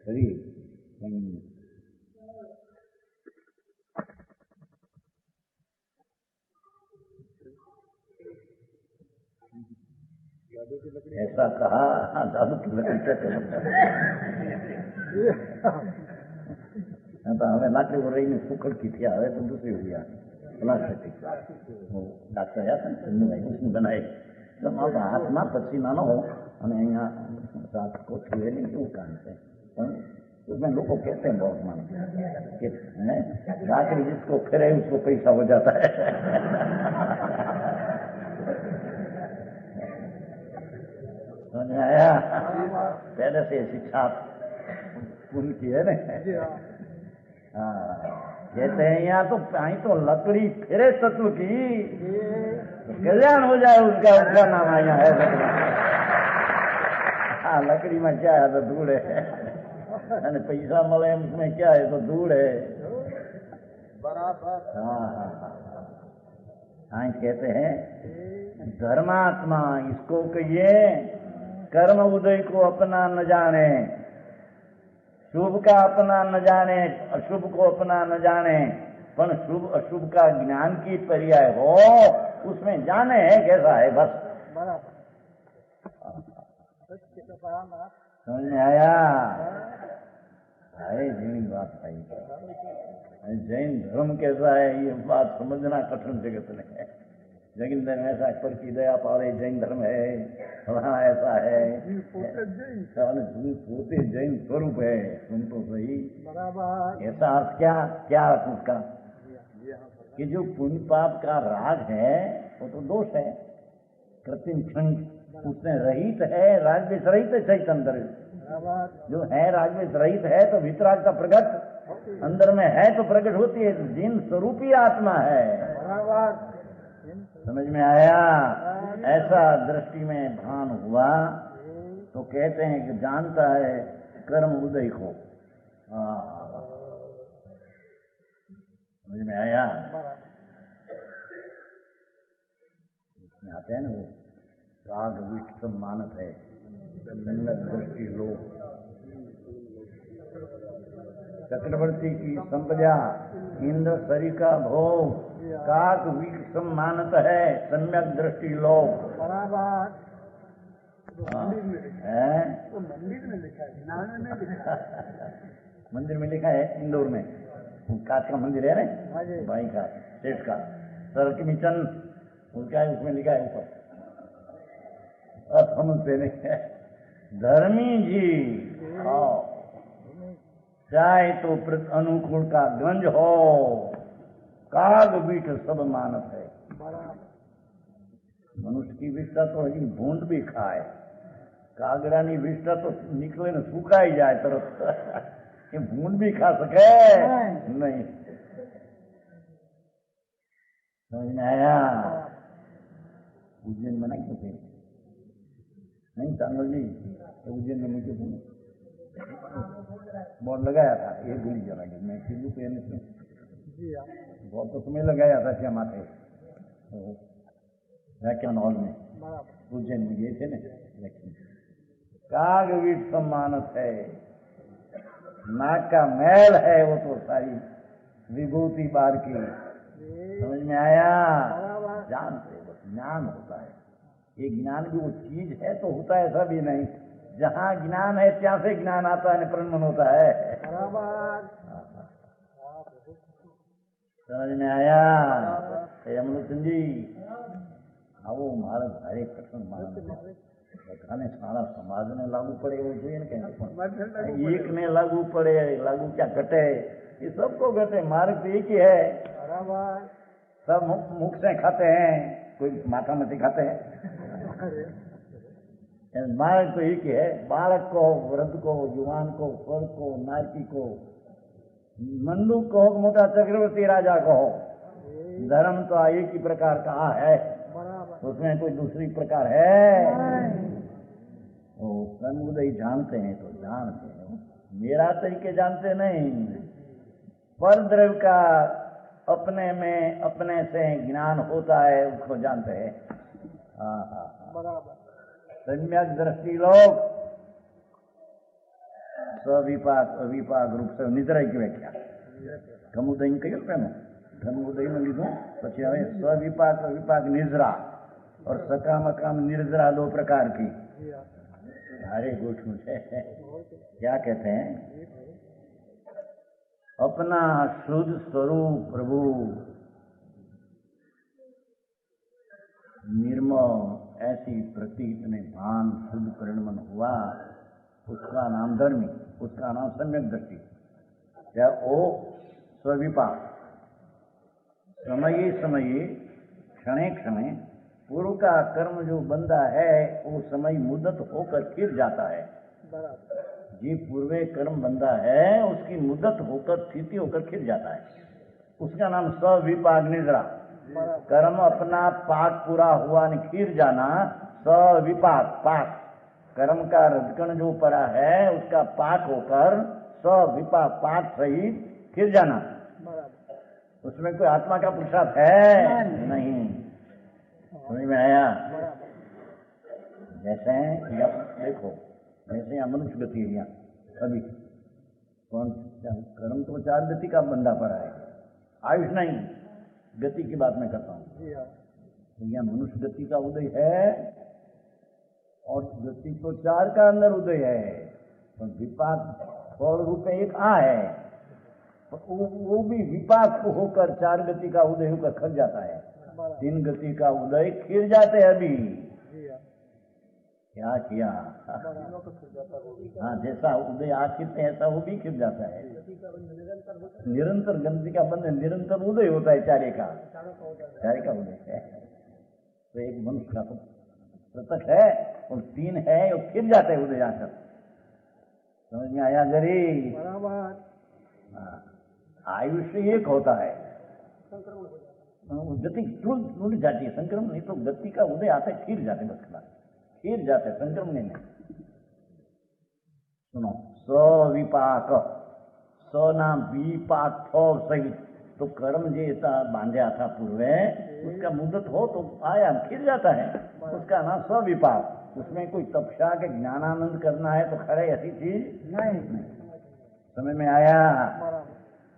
खरी ऐसा कहा। जादू की लकड़ी क्या तो हमें लाकड़ी हो रही फूकड़ की थी, हमें तो दूसरी हो गया प्लास्टिक। वो डॉक्टर आया था चंदू भाई, उसने बनाए तो हाथ में पसीना न हो અને અહીંયા रात को छुए नहीं क्यों कारण से, उसमें लोग कहते हैं बहुत मान कि लाकड़ी जिसको फिरे उसको पैसा हो जाता है। समझ में आया? पहले से शिक्षा उनकी है ना। हाँ, कहते हैं यहाँ तो लकड़ी फिरे तत्व की तो कल्याण हो जाए उसका, उसका नाम यहाँ है लकड़ी। हाँ, लकड़ी में क्या है तो धूल है, पैसा मिले उसमें क्या है तो धूल है। बराबर। हाँ हाँ हाँ, कहते हैं धर्मात्मा इसको कहिए कर्म उदय को अपना न जाने, शुभ का अपना न जाने, अशुभ को अपना न जाने, पर शुभ अशुभ का ज्ञान की पर्याय हो उसमें जाने है कैसा है बस। समझ में आया? अरे जी बात भाई, जैन धर्म कैसा है ये बात समझना कठिन जगत में है। लेकिन ऐसा पर की दया पाले जैन धर्म है, फलाना ऐसा है, पोते जैन स्वरूप है। सुन तो सही, ऐसा अर्थ क्या अर्थ उसका कि जो पुण्य पाप का राग है वो तो दोष है, कृत्रिम क्षणिक, उसमें रहित है, राजवेश रहित है चैतन्य। जो है राजवेश रहित है तो वितराग का प्रकट अंदर में है तो प्रकट होती है, जिन स्वरूपी आत्मा है। समझ में आया? ऐसा दृष्टि में भान हुआ तो कहते हैं कि जानता है कर्म उदय को। समझ में आया? इसमें आते हैं ना वो राग विष्ट मानत है, दृष्टि लोग चक्रवर्ती की संपदा, इंद्र शरीर का भोग, काक वीक मानत है, सम्यक दृष्टि लोग। मंदिर में लिखा है इंदौर में, काच का मंदिर है ना भाई का, सेठ का, सर की मिचन उनका है, उसमें लिखा है ऊपर। अब समझते नहीं है धर्मी जी, चाहे तो अनुकूल का गंज हो, काग बीट सब मानत है। मनुष्य की विष्ठा तो हजी भूंड भी खाए, कागड़ानी विष्ठा तो निकले न सुखाई जाए तरफ। ये भूंड भी खा सके नहीं। समझ में आया? उज्जैन में नहीं थे, नहीं चांगल जी उज्जैन में मुझे बोर्ड लगाया था, एक गोली जला गई। मैं सिद्धू पे बहुत तो समय लगाया था क्या माथे व्याख्यान हॉल में, उज्जैन में गए थे ना। काग वीट सम्मानत है, नाक का मैल है वो तो सारी विभूति बार की। समझ में आया? जानते बस ज्ञान होता है, ये ज्ञान भी वो चीज है तो होता है, ऐसा भी नहीं। जहाँ ज्ञान है ત્યાં से ज्ञान आता है, प्रणमन होता है। समझ में आया? यमुनोचन जी આવો મારા ભારે પ્રસંગ બધાને સારા સમાજને લાગુ પડે એવું જોઈએ ને, કે એક ને લાગू પડे, लागू क्या घटे, ये सबको घटे। मार्ग तो एक ही है, सब मुख से खाते हैं, कोई माथा में खाते हैं। बालक तो एक ही है, बालक को, वृद्ध को, युवान को, स्वर को, नारकी को, मंडूक को, मोटा चक्रवर्ती राजा को, धर्म तो एक ही प्रकार का है, उसमें कोई दूसरी प्रकार है? वो कर्मोदय जानते हैं तो जानते हैं, मेरा तरीके जानते नहीं। पर द्रव्य का अपने में अपने से ज्ञान होता है, उसको जानते हैं। सम्यक दृष्टि लोग स्विपाक अविपाक रूप से निद्रा की व्याख्या कमुदय कही धर्मोदय में लीधु पी हमें स्विपाक अविपाक निद्रा और सकाम अकाम निर्जरा दो प्रकार की भारे गोठू है। क्या कहते हैं? अपना शुद्ध स्वरूप प्रभु निर्मल ऐसी प्रतीत में भान शुद्ध परिणमन हुआ, उसका नाम धर्मी, उसका नाम सम्यक दृष्टि। क्या ओ स्विपाक समय समय क्षणे क्षणे पूर्व का कर्म जो बंदा है वो समय मुद्दत होकर फिर जाता है। जी पूर्वे कर्म बंदा है उसकी मुद्दत होकर स्थिति होकर फिर जाता है, उसका नाम स्विपाक निद्रा। कर्म अपना पाक पूरा हुआ ने फिर जाना स्विपाक पाक, कर्म का रजकण जो पड़ा है उसका पाक होकर स्विपाक पाक सहित फिर जाना। उसमें कोई आत्मा का पुरुषार्थ है नहीं। समझ में आया? जैसे देखो जैसे यहाँ मनुष्य गति है, यहाँ अभी कौन कर्म तो 4 गति का बंधा पड़ा है, आयुष नहीं, गति की बात मैं करता हूँ। तो यहाँ मनुष्य गति का उदय है और गति तो 4 का अंदर उदय है, तो विपाक फल रूप एक है, वो भी विपाक होकर 4 गति का उदय होकर खर जाता है, 3 गति का उदय खिर जाते हैं। अभी क्या किया? हाँ, जैसा उदय आखिर ऐसा वो भी खिर जाता है। निरंतर गति का बंध निरंतर उदय होता है, चारे का उदय है। तो एक मनुष्य का तो पृथक है और 3 है और खिर जाते हैं उदय आकर। समझ में आया? गरी आयुष्य एक होता है, गति टूट जाती है, संक्रमण नहीं तो गति का उदय आता है, खीर जाते बस खिला खीर जाते, संक्रमण नहीं। सुनो स्विपाक स नाम विपाक सहित, तो कर्म जैसा बांधा था पूर्वे उसका मुद्दत हो तो आया खीर जाता है, उसका नाम स्विपाक। उसमें कोई तपस्या के ज्ञानानंद करना है तो खड़े ऐसी चीज नहीं। समझ में आया?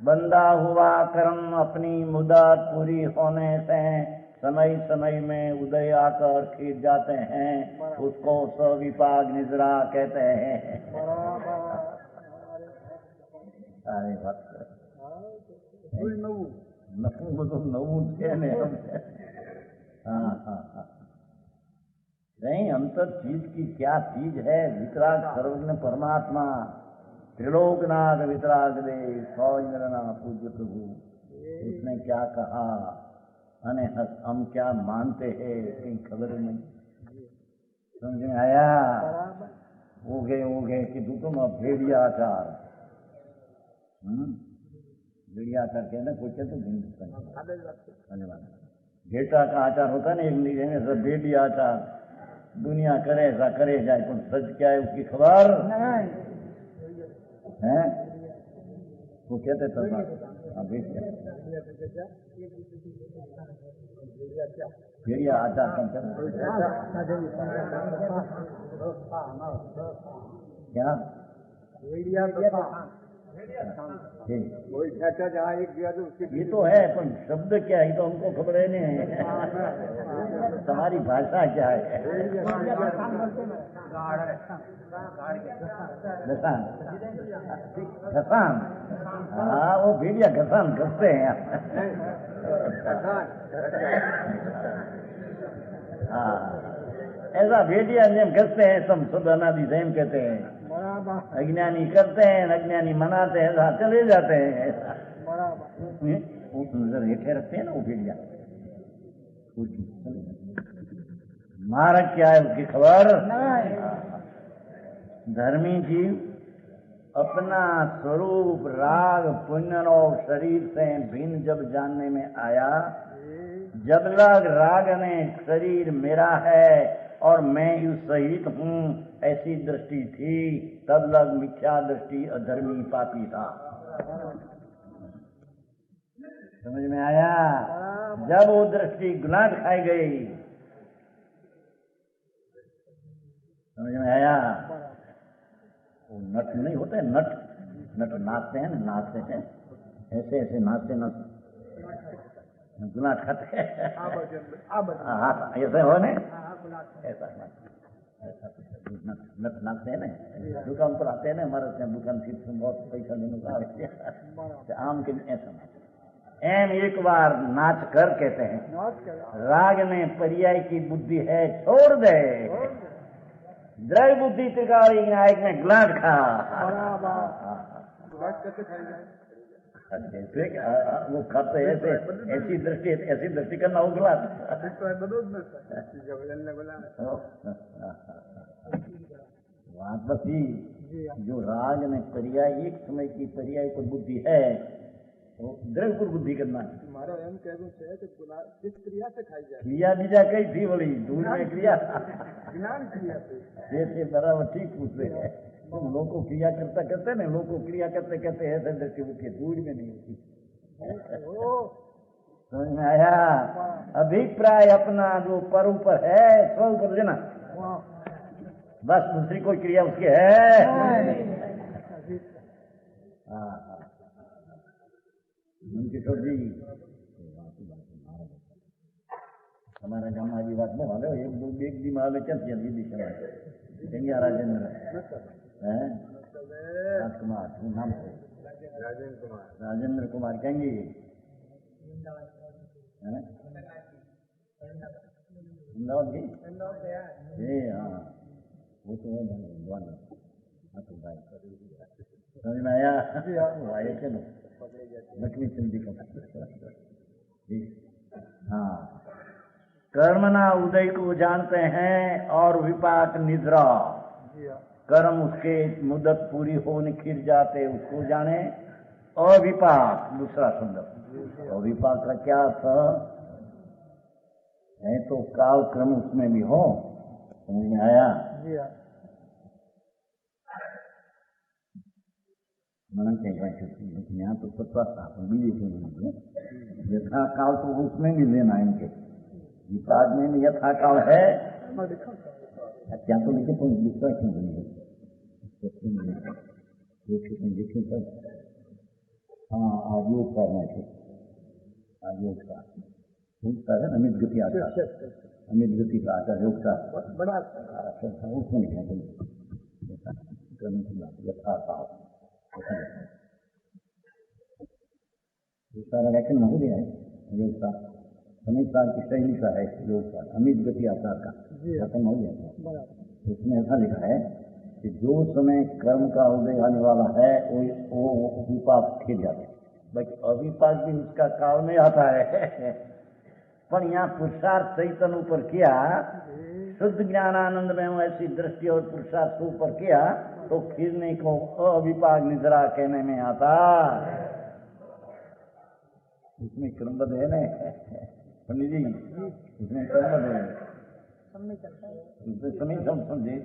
बंधा हुआ कर्म अपनी मुद्दत पूरी होने से समय समय में उदय आकर खींच जाते हैं, उसको स्विपाक निद्रा कहते हैं। अरे बात नવું છે ને नहीं, अंतर चीज की क्या चीज है? वितराग सर्वज्ञ परमात्मा त्रिलोकनाथ वितराग दे सौ इंद्रना पूज्य प्रभु, उसने क्या कहा अने हम क्या मानते हैं कहीं खबर नहीं। समझ में आया? उगे कि तुम भेड़िया आचार, भेड़िया आचार कहना कोई कहते धन्यवाद। घेटा का आचार होता है ना, एक सब भेड़िया आचार, दुनिया करे ऐसा करे जाए, तो सच क्या है उसकी खबर है? वो कहते थे भेड़िया आचार क्या ये तो है, पर शब्द क्या है तो हमको खबर है नहीं। तुम्हारी भाषा क्या है? घसान, हाँ वो भेड़िया घसान घसते हैं। हाँ ऐसा भेड़िया नियम घसते हैं, सब अनादि से कहते हैं। अज्ञानी करते हैं, अज्ञानी मनाते हैं, ऐसा चले जाते हैं। ऐसा नजर हेठे रखते हैं ना वो भेड़िया, मार्ग क्या है उसकी खबर धर्मी जीव अपना स्वरूप राग पुण्य और शरीर से भिन्न जब जानने में आया, जब लग राग ने शरीर मेरा है और मैं उस सहित हूँ ऐसी दृष्टि थी, तब लग मिथ्या दृष्टि अधर्मी पापी था। समझ में आया? जब वो दृष्टि गुलाट खाई गई, समझ में आया? वो नट नहीं होते, नट नट नाचते हैं ना, नाचते हैं ऐसे ऐसे नाचते नाचते गुलाट खाते हैं, ऐसे हो ने ऐसा नट नाचते हैं ना, दुकान पर आते हैं ना, हमारे दुकान फिर बहुत पैसा देने का आम के ऐसा एम एक बार नाच कर कहते हैं राग ने पर्याय की बुद्धि है छोड़ दे, द्रव्य बुद्धि त्रिकाली विनायक में गुलाट खा। वो खाते ऐसे ऐसी दृष्टि करना हो गुलाट। वापसी जो राग ने पर्याय एक समय की पर्याय को बुद्धि है, द्रव्य पर बुद्धि करना मारा एम कह दूं છે કે किस क्रिया से खाई जाए, क्रिया बीजा कई थी बोली दूर में क्रिया ज्ञान क्रिया से जैसे बराबर ठीक पूछते हैं तुम लोग को क्रिया करता करते ना, लोग को क्रिया करते करते ऐसे दृष्टि होती है, दूर में नहीं होती। समझ में आया? अभिप्राय अपना जो पर ऊपर है स्व ऊपर देना, बस दूसरी कोई क्रिया उसकी है। किशोर जी हमारा गांव आदि बात में हालो एक दी माले क्या जल्दी दिशा कहेंगे राजेंद्र राजकुमार नाम से राजेंद्र कुमार कहेंगे अहमदाबाद की हाँ वो तो समझ में आया? आए चलो लक्ष्मी सिंधी का हाँ कर्मना उदय को जानते हैं और विपाक निद्रा, कर्म उसके मुद्दत पूरी होने खिर जाते उसको जाने। अविपाक दूसरा शब्द, अविपाक का क्या अर्थ है? तो काल क्रम उसमें भी हो। समझ में आया? यहाँ तो सत्ता यथा काल तो उसमें भी लेना इनके विपाक में भी यथा काल है। क्या तो लिखे तो दूसरा क्यों बनेंगे? हाँ आयोग करना है, आयोग का है अमित गति आता, अमित गति का आता योग का बड़ा उसमें लिखे यथा काल सारा व्याख्यान हो गया है योग का, अमित साल की शैली का है योग का, अमित गति आकार का व्याख्यान हो गया था। उसमें ऐसा लिखा है कि जो समय कर्म का उदय आने वाला है वो विपाक खिल जाते, बाकी अविपाक भी उसका काल में आता है। पर यहाँ पुरुषार्थ चैतन्य ऊपर किया, शुद्ध ज्ञानानंद में ऐसी दृष्टि और पुरुषार्थ ऊपर किया तो खिरने को अविपाक निद्रा कहने में आता। इसमें क्रमबद्ध है ना पंडित जी, इसमें क्रमबद्ध है, समय समझे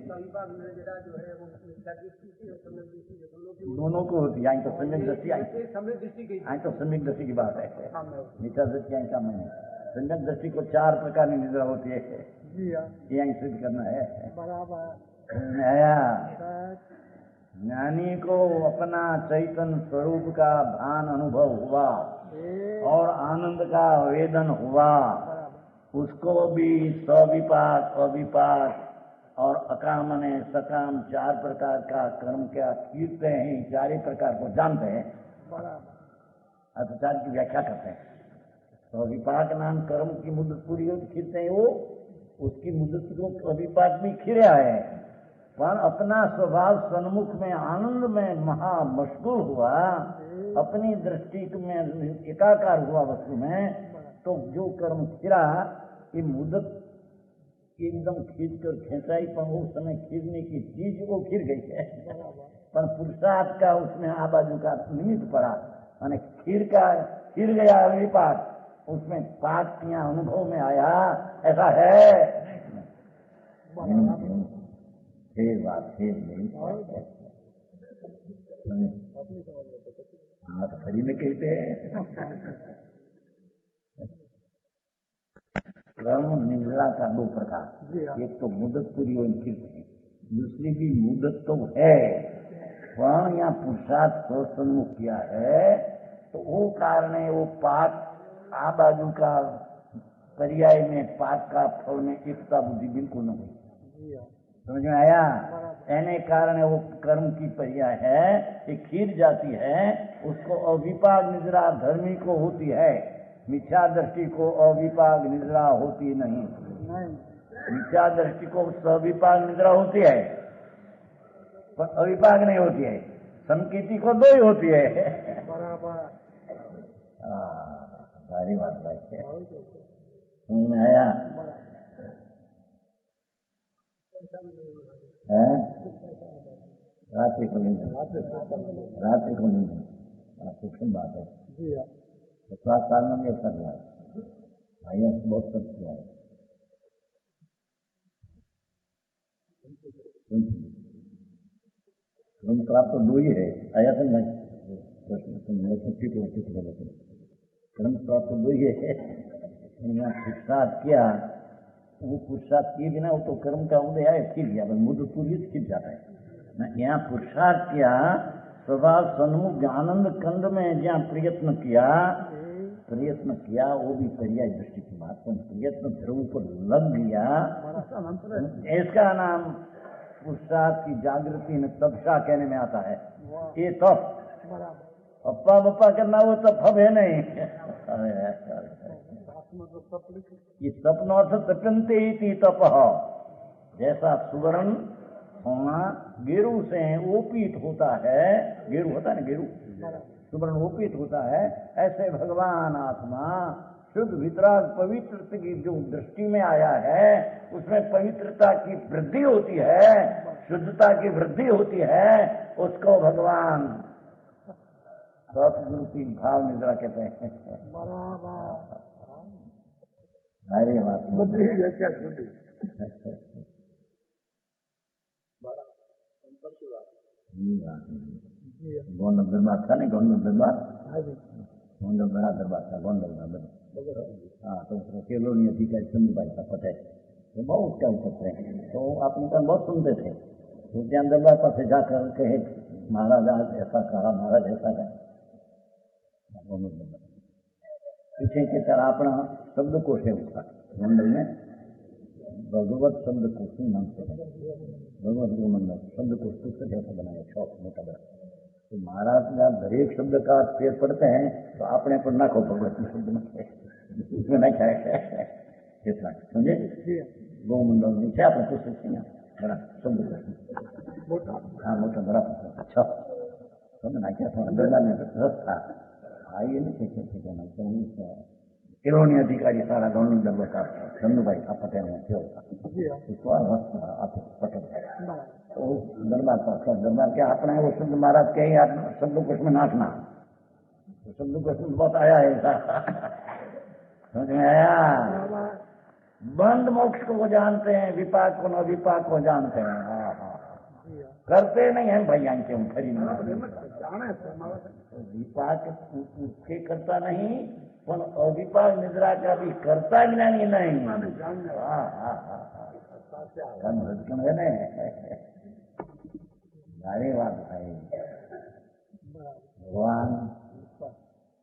दोनों को होती है। तो सम्यक दृष्टि आई तो सम्यक दृष्टि की बात है, मिथ्या दृष्टि आई का मैंने सम्यक दृष्टि को 4 प्रकार की निद्रा होती है, ये सिद्ध करना है। आया ज्ञानी को अपना चैतन्य स्वरूप का भान अनुभव हुआ और आनंद का वेदन हुआ, उसको भी सविपाक अविपाक और अकाम ने सकाम 4 प्रकार का कर्म क्या कीर्ते हैं, 4 प्रकार को जानते हैं, अर्थाचार की व्याख्या करते हैं। तो अविपाक नाम कर्म की मुद्दत पूरी हो खीरते हैं, वो उसकी मुद्दत को अविपाक भी खिरा है, पर अपना स्वभाव सन्मुख में आनंद में महा मशगूल हुआ, अपनी दृष्टि में एकाकार हुआ वस्तु में, तो जो कर्म खिरा ये मुद्दत एकदम खींच कर खेचाई, पर उस समय खींचने की चीज वो खीर गई है, पर पुरुषार्थ का उसमें आ बाजू का निमित्त पड़ा, माने खीर गया विपाक, उसमें पाक किया अनुभव में आया, ऐसा है फिर बात फिर नहीं। हाँ तो खड़ी में कहते हैं कर्म निद्रा का दो प्रकार, एक तो मुदत पूरी और चित्त है, दूसरी भी मुदत तो है, वहां यहाँ पुरुषार्थ को सन्मुख किया है, तो वो कारण है वो पाक आ बाजू का पर्याय में पाक का फल में एकता बुद्धि बिल्कुल न हुई, समझ में आया? ऐने कारण वो कर्म की पर्याय है, ये खीर जाती है, उसको अविपाक निद्रा धर्मी को होती है, मिथ्या दृष्टि को अविपाक निद्रा होती नहीं। मिथ्या दृष्टि को सविपाक निद्रा होती है, पर अविपाक नहीं होती है। संकीर्ति को दो ही होती है। सारी बात है, समझ में आया? रात्रि को नहीं, सूक्ष्म बात है। 7 साल में भी ऐसा हुआ है, बहुत सब किया है। प्राप्त तो दो ही है, आया तो नहीं कर्म प्राप्त तो दो ही है। पुरुषार्थ किया, वो पुरुषार्थ किए बिना वो तो कर्म का उदय है, खिल गया, बस मुझे पूरी खिल जाता है ना। यहाँ पुरुषार्थ किया, स्वभाव सन्मुख आनंद कंद में जहाँ प्रयत्न किया, वो भी पर्याय दृष्टि की बात, तो प्रयत्न ध्रुव को लग गया, इसका नाम पुरुषार्थ की जागृति में तपसा कहने में आता है। ये तप अप्पा बप्पा करना वो तप है नहीं। ये तपनो अर्थ तपंते इति तपः, जैसा सुवर्ण सोना गेरू से ओपित होता है, गेरू होता है ना, गेरू सुवर्ण ओपित होता है, ऐसे भगवान आत्मा शुद्ध वितराग पवित्र की जो दृष्टि में आया है, उसमें पवित्रता की वृद्धि होती है, शुद्धता की वृद्धि होती है, उसको भगवान सतगुरु की भाव निद्रा कहते हैं। अरे बात गोंडल दरबार था नहीं, गोंडल दरबार, गोंडल बड़ा दरबार था, गोंडल दरबार। हाँ, तो केलोनी अधिकारी चंद्रभाई का पता है, तो बहुत क्या करते हैं, तो आपने कहा बहुत सुनते थे, तो ज्ञान दरबार पास जाकर कहे महाराज आज ऐसा कहा, महाराज ऐसा कहा। पीछे की तरह अपना शब्द कोश है उसका, मंडल में भगवत शब्द कोश नाम से है, भगवत गो मंडल शब्द कोश पुस्तक ऐसा बनाया, शौक मोटा बड़ा। तो महाराज का दरेक शब्द का पेड़ पड़ते हैं, तो आपने पर नाखो भगवत शब्द में, उसमें नहीं खाए इतना, समझे? गो मंडल नीचे आपने पुस्तक से बड़ा शब्द कोश, हाँ मोटा बड़ा पुस्तक, अच्छा समझना क्या था, दरबार में रस था, आइए नहीं केलोनी अधिकारी सारा गवर्नमेंट दरबार का चंदूभाई का पटेल में थे, पटेल तो दरबार का दरबार क्या अपना है, वो शब्द महाराज के ही शब्द कोश में नाचना, तो शब्द कोश में बहुत आया है ऐसा, समझ में आया? बंद मोक्ष को जानते हैं, विपाक को न विपाक को जानते हैं, करते नहीं है भैया के खरी विपाक उसके करता नहीं, पर अविपाक निद्रा का भी करता ज्ञानी नहीं। अरे बात भाई, भगवान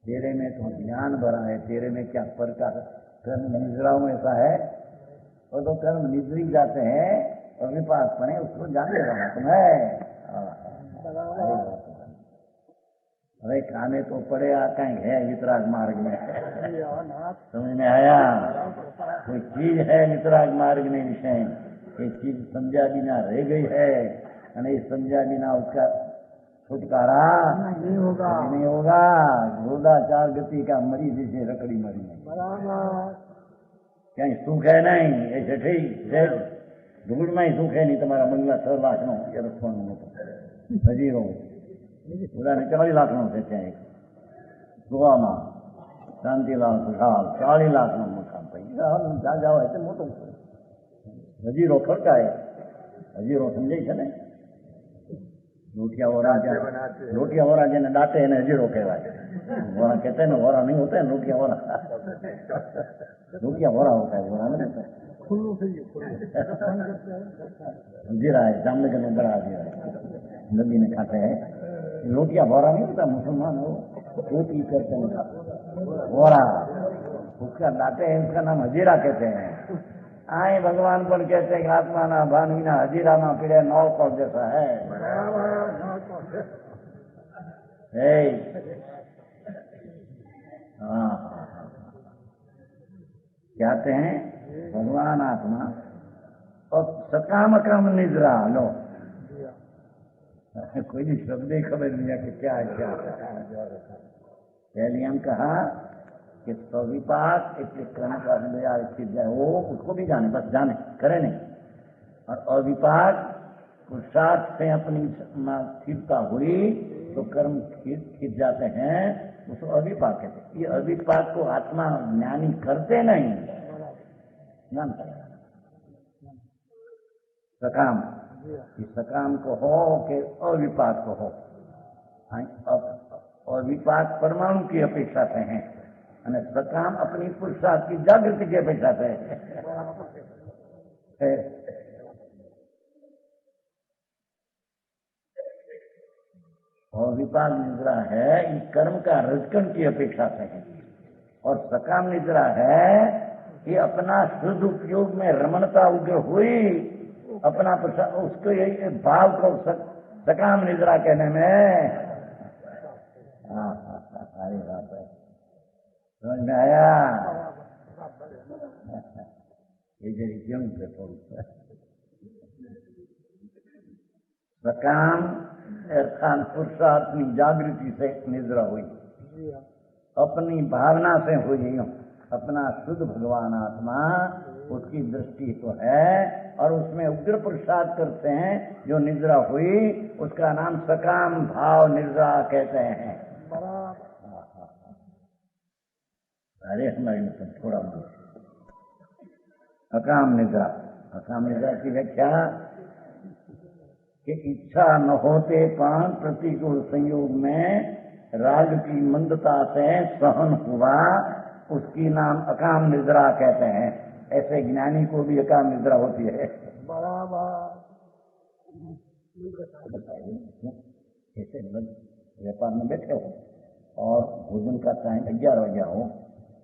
तेरे में तो ज्ञान भरा है, तेरे में क्या प्रकार कर्म निद्राओं में ऐसा है, वो तो कर्म निद्री जाते हैं और विपाक बने, उसको जाने वाला तुम्हें। अरे खाने तो पड़े कहीं है वितराग मार्ग में, समझ में आया? कोई चीज है वितराग मार्ग में विषय, ये चीज समझा बिना रह गई है, नहीं समझा बिना उसका छुटकारा नहीं होगा। घोड़ा 4 गति का मरी जैसे रकड़ी मरी है, ક્યાંય સુખ હે નહીં એ જઠી ધૂળમાંય સુખ હે નહીં તમારા બંગલા 6 લાખનો એ રખવાનું નહોતું હજી રહું બધાને 40 લાખનો છે ત્યાં એક ગોવામાં શાંતિલાલ ખુશાલ 40 લાખનો મકાન પૈસા જાજા હોય તે મોટું હજીરો ખડકાય હજીરો સમજાય છે ને लोटिया वोरा જેને દાટે એને હજીરો કહેવાય वोरा कहते हैं ना वोरा नहीं होता है लोटिया वोरा लोटिया वोरा होता है वोरा नहीं होता जीरा है जामनगर में बड़ा जीरा नदी में खाते हैं लोटिया वोरा नहीं होता मुसलमान हो रोटी करते हैं वोरा उसका दाटे है उसका नाम हजीरा कहते हैं आए भगवान पर कहते हैं कि आत्मा ना भानवीना हजीरा ना पीड़े नौ कौर जैसा है कहते हैं भगवान आत्मा और सकाम काम निद्रा लो कोई भी शब्द ही खबर नहीं है कि क्या है क्या पहले हम कहा कि स्विपाक इसलिए क्रम का स्थित जाए वो उसको भी जाने बस जाने करे नहीं और अविपाक पुरुषार्थ से अपनी स्थिरता हुई तो कर्म खिंच जाते हैं उसको अविपाक कहते हैं। ये अविपाक को आत्मा ज्ञानी करते नहीं ज्ञान करेगा सकाम इस सकाम को हो कि अविपाक को हो अविपाक परमाणु की अपेक्षा से है અને સકામ अपनी पुरुषार्थ की जागृति की अपेक्षा से और विपाक निद्रा है इस कर्म का रजकन की अपेक्षा से है और सकाम निद्रा है ये अपना शुद्ध उपयोग में रमणता उग्र हुई अपना उसको यही भाव को सकाम निद्रा कहने में सारी बात है समझ में आया ये जरी क्यों सकाम अर्थात पुरुषार्थनी जागृति से निद्रा हुई अपनी भावना से हुई अपना शुद्ध भगवान आत्मा उसकी दृष्टि तो है और उसमें उग्र पुरुषार्थ करते हैं जो निद्रा हुई उसका नाम सकाम भाव निद्रा कहते हैं। अरे हमारे मतलब थोड़ा अकाम निद्रा की व्याख्या कि इच्छा न होते पण प्रतिकूल संयोग में राग की मंदता से सहन हुआ उसकी नाम अकाम निद्रा कहते हैं। ऐसे ज्ञानी को भी अकाम निद्रा होती है। ऐसे व्यापार में बैठे हो और भोजन का टाइम 11 बजे हो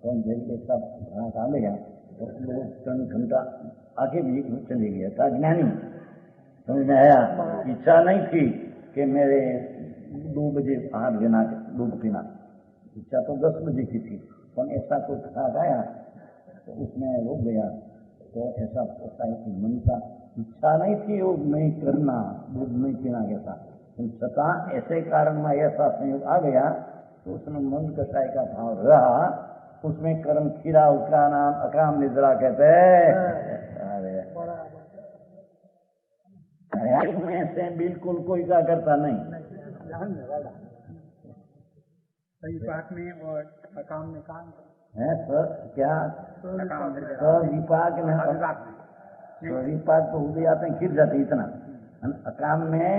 तो जैसे सब ग्राहक आ गया तो लोग 3 घंटा आगे भी चले गया था ज्ञानी समझ में आया। इच्छा नहीं थी कि मेरे 2 बजे बाहर लेना दूध पीना इच्छा तो 10 बजे की थी पर ऐसा कोई खराब आया तो उसमें रुक गया तो ऐसा होता है कि मन का इच्छा नहीं थी वो नहीं करना दूध नहीं पीना कैसा छता ऐसे कारण में ऐसा संयोग आ गया तो उसमें मन कसाई का भाव रहा उसमें कर्म खीरा उसका नाम अकाम निद्रा कहते हैं। अरे ऐसे बिल्कुल कोई क्या करता नहीं विपाक में और अकाम में काम है सर क्या विपाक में विपाक तो उदय आते हैं खिर जाते इतना अकाम में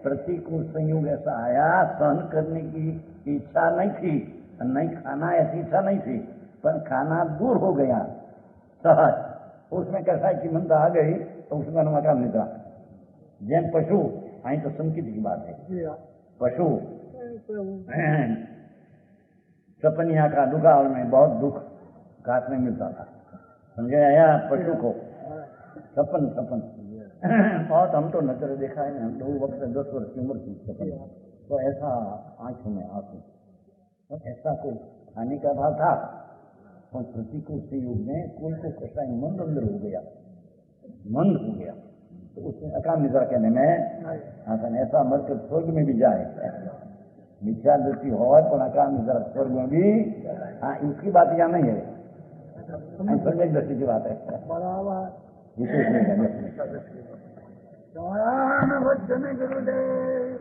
प्रतिकूल संयोग ऐसा आया सहन करने की इच्छा नहीं थी नहीं खाना ऐसी इच्छा नहीं थी पर खाना दूर हो गया सहज उसमें कैसा है कि मंदा आ गई तो उसका नाम अकाम निद्रा। जैन पशु आई तो संकित की बात है पशु सपनिया का दुकाल में बहुत दुख घास में मिलता था समझे आया पशु को सपन बहुत हम तो नजर देखा है हम तो वक्त 10 वर्ष की उम्र थी सपन तो ऐसा आंखों में आंसू तो ऐसा कोई खाने का भाव था और प्रतिकूल संयोग में कोई को कसाई मंद अंदर हो गया तो उसमें अकाम निद्रा कहने में ऐसा मरकर स्वर्ग में भी जाए मिथ्या दृष्टि हो पर अकाम निद्रा स्वर्ग में भी उसकी बात यहाँ नहीं है सुनने की दृष्टि की बात है, बराबर विशेष नहीं करने। नारायण भजन गुरुदेव